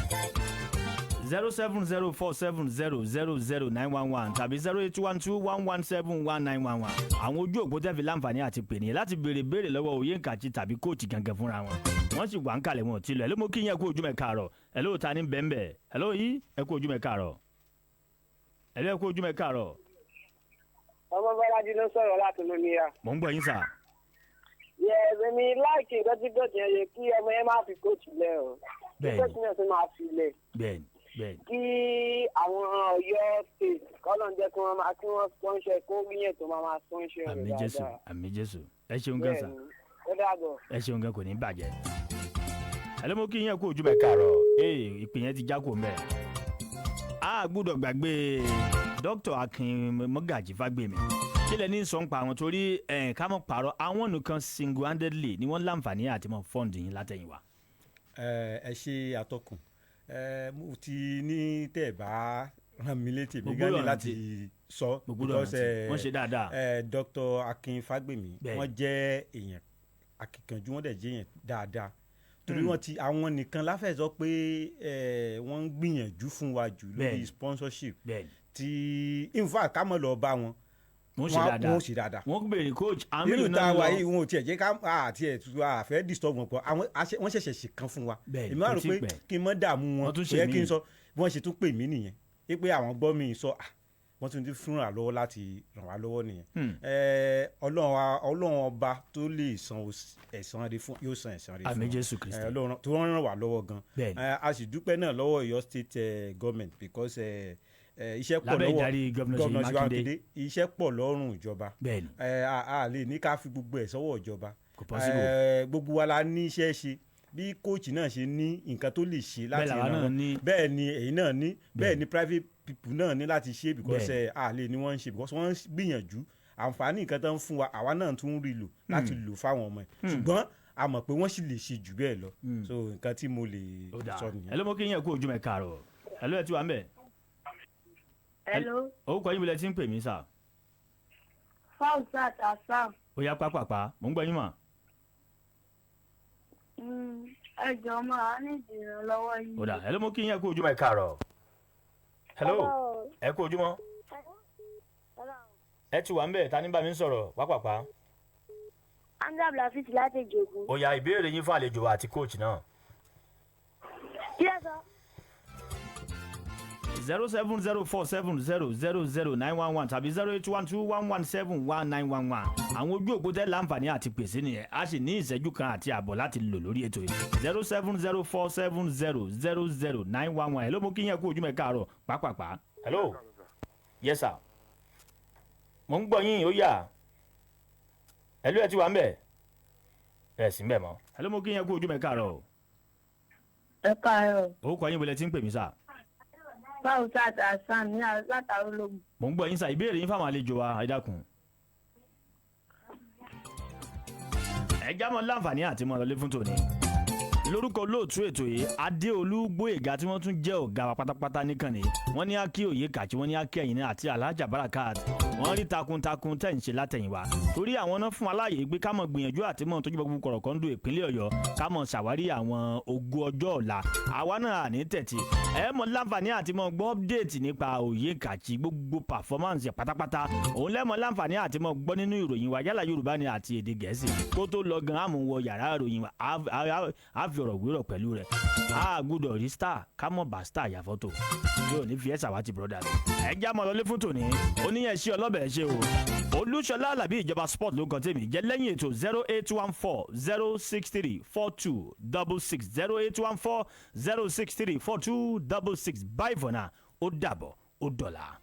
07047000911 tàbí 08121171911 àwọn ojú òpó tẹ́ fi láǹfààní àti pè ní láti béèrè béèrè lọ́wọ́ Oyèǹkàchì tàbí kóòtù gangan fúnra wọn wọ́n sì wà ń kalẹ̀ wọn ò tí lọ ẹ ló mú kí yín ẹ kú ojú mẹ́ káàárọ̀ ẹ ló ta ní bẹ́ẹ̀nbẹ́ ẹ ló yí ẹ kú ojú mẹ́ káàárọ̀ ẹ ló ẹ kú ojú mẹ́ káàárọ̀. ọmọ bọ́lájí ló sọ̀rọ̀ láti ló níyà. mò ń gbọ́ yín sà. yẹ èmi láìkì nǹkan tí kóòtù yẹn yẹ kí ọmọ yẹn máa fi kóòtù lẹ o. bẹ́ẹ̀ni kóòtù náà tún máa fi lẹ. bẹ́ẹ̀ni bẹ́ẹ̀ni. kí àwọn Ọ̀yọ́ state kọ́nà jẹ́ kí wọ́n sponsor kó yẹn tó máa sponsor rẹ̀ àmín Jésù àmín Jésù ẹ ṣeun gan sa. ó dàgbọ́. ẹ ṣeun gan kò ní bàjẹ́. ẹ ló mú kí yín ẹ kú ojú mẹ́ káàárọ̀ ìpè yẹn ti já kó mẹ́. a gbọ́dọ̀ gbàgbé Dr. Akin Mọ́gàjì Fágbèmí kílẹ̀ ní sọ ń pa àwọn torí ká mọ̀ pààrọ̀ àwọn nìkan single handedly ni wọ́n láǹfààní àti mọ̀ fọ́ǹdì yín látẹ̀yìnwá. ẹ ṣe àtọkùn mo ti ní tẹ́ ẹ bá rán mi létí mi gan ni láti sọ because wọ́n ṣe dáadáa. Dr. Akin Fagbemi wọ́n jẹ́ èèyàn akíkanjú, wọ́n dẹ̀ jẹ́ èèyàn dáadáa torí wọ́n ti àwọn nìkan láfẹ́ sọ pé wọ́n ń gbìyànjú fún wa jù lórí sponsorship tí in fact ká mọ̀ lọ bá wọn wọ́n ṣe dáadáa. wọ́n béèrè coach nínú tá a wà yìí wọn ò tiẹ̀ jẹ́ ká àti ẹ̀ àfẹ́ disturb wọn pọ̀ wọ́n ṣẹ̀ṣẹ̀ ṣe kan fún wa èmi á rò pé kí n mọ́ dààmú wọn yẹ kí n sọ bí wọ́n ṣe tún pè mí nìyẹn pé àwọn gbọ́ mi sọ wọ́n tún ti fún wa lọ́wọ́ láti ràn wá lọ́wọ́ nìyẹn. ọlọ́run ọba tó lè san ẹ̀san rẹ̀ fún yóò san ẹ̀san rẹ̀ fún àmín Jésù Kristi. ọlọ́run tó ràn wá lọ́wọ́ gan. a sì dúpẹ́ náà lọ́wọ́ Ọ̀yọ́ state government because iṣẹ́ pọ̀ lọ́wọ́ gómìnà Ṣèyí Mákindé iṣẹ́ pọ̀ lọ́rùn ìjọba a lè ní ká fi gbogbo ẹ̀ sọ́wọ́ ìjọba gbogbo wa la ní iṣẹ́ ṣe bí kóòtù náà ṣe ní nǹkan tó lè ṣe láti ìrànwọ́ bẹ́ẹ̀ ni èyí náà ní bẹ́ẹ̀ ni private people náà ní láti ṣe because a lè ní wọ́n ń ṣe because wọ́n ń gbìyànjú àǹfààní nǹkan tó ń fún wa àwa náà tún rí lò láti lò fáwọn ọmọ ẹ̀ ṣùgbọ́n a mọ̀ pé wọ́n sì lè ṣe jù bẹ́ẹ̀ lọ so nǹkan tí mo lè sọ nìyẹn. ẹ ló mọ kí yẹn kú ojú mẹ káàárọ̀ ẹ ló ẹ ti wà ń bẹ̀. Hello. orúkọ yín bí lẹ ti ń pè mí sà. Fausat Asam. ó yá pápápá mò ń gbọ́ yín mà. Ẹ jọ̀ọ́ máa ní ìdìrànlọ́wọ́ yìí. ó dà ẹ ló mọ kí yẹn kú ojú mẹ káàárọ̀. hello ẹ kú ojúmọ́. ẹ ti wà ń bẹ̀ ta ní bá mi ń sọ̀rọ̀ pápápá. Andra Blafit láti Ìjòkó. ó yá ìbéèrè yín fún àlejò wa àti coach náà. Kí ẹ sọ. 07047000911 tàbí 08121171911 àwọn ojú òpó tẹ́ láǹfààní àti pèsè nìyẹn a sì ní ìṣẹ́jú kan àti àbọ̀ láti lò lórí ètò yìí 07047000911 ẹ̀ ló mú kí yẹn kú ojú mẹ́ káàárọ̀ pàápàá. hello yes sir mo ń gbọ́ yín ó yá ẹ ló ẹ ti wà ń bẹ̀ ẹ sì ń bẹ̀ mọ́ ẹ ló mú kí yẹn kú ojú mẹ́ káàárọ̀. Ẹ káàárọ̀. orúkọ yín bọ̀lẹ̀ tí ń pè mí sà. Fausat Asam ní látàrí ológun. mo ń gbọ́ yín sà ìbéèrè yín fáwọn àlejò wa ẹ dákun. ẹ já mọ́ láǹfààní àti mọ́ ọ̀rọ̀ lé fún tòní. lórúkọ olóòtú ètò yìí Adéolú Gbóyèga tí wọ́n tún jẹ́ ọ̀gá wa pátápátá nìkànnì wọ́n ní Akí Oyèkàchí wọ́n ní Akí Ẹ̀yìn àti Alhaja Barakat wọ́n rí takuntakun tẹ̀ ń ṣe látẹ̀yìnwá torí àwọn náà fún aláàyè gbé ká mọ̀ gbìyànjú àti mọ̀ tójú gbogbo kọ̀rọ̀kọ́ndù ìpínlẹ̀ Ọ̀yọ́ ká mọ̀ ṣàwárí àwọn ogun ọjọ́ ọ̀la àwa náà ní tẹ̀tì ẹ mọ̀ láǹfààní àti mọ̀ gbọ́ update nípa Oyèkàchí gbogbo performance pátápátá òun lẹ́mọ̀ láǹfààní àti mọ̀ gbọ́ nínú ìròyìn wa yálà Yorùbá ni àti èdè Gẹ̀ẹ́sì kó tó lọ gan àmúwọ yàrá ìròyìn wa á fi ọ̀rọ̀ wérọ̀ pẹ̀lú rẹ̀ a gbọ́dọ̀ rí star ká mọ̀ bá star yà fọ́tò yóò ní fi ẹ́ sàwátì brothers ẹ já mọ́ lọlé fún tòní oníyẹn ṣe ọlọ́bẹ̀ ṣe o Olúṣọlá Alábí ìjọba sport ló kàn tèmi jẹ́ lẹ́yìn ètò 08140634266 08140634266 bye for now ó dàbọ̀ ó dọ̀la.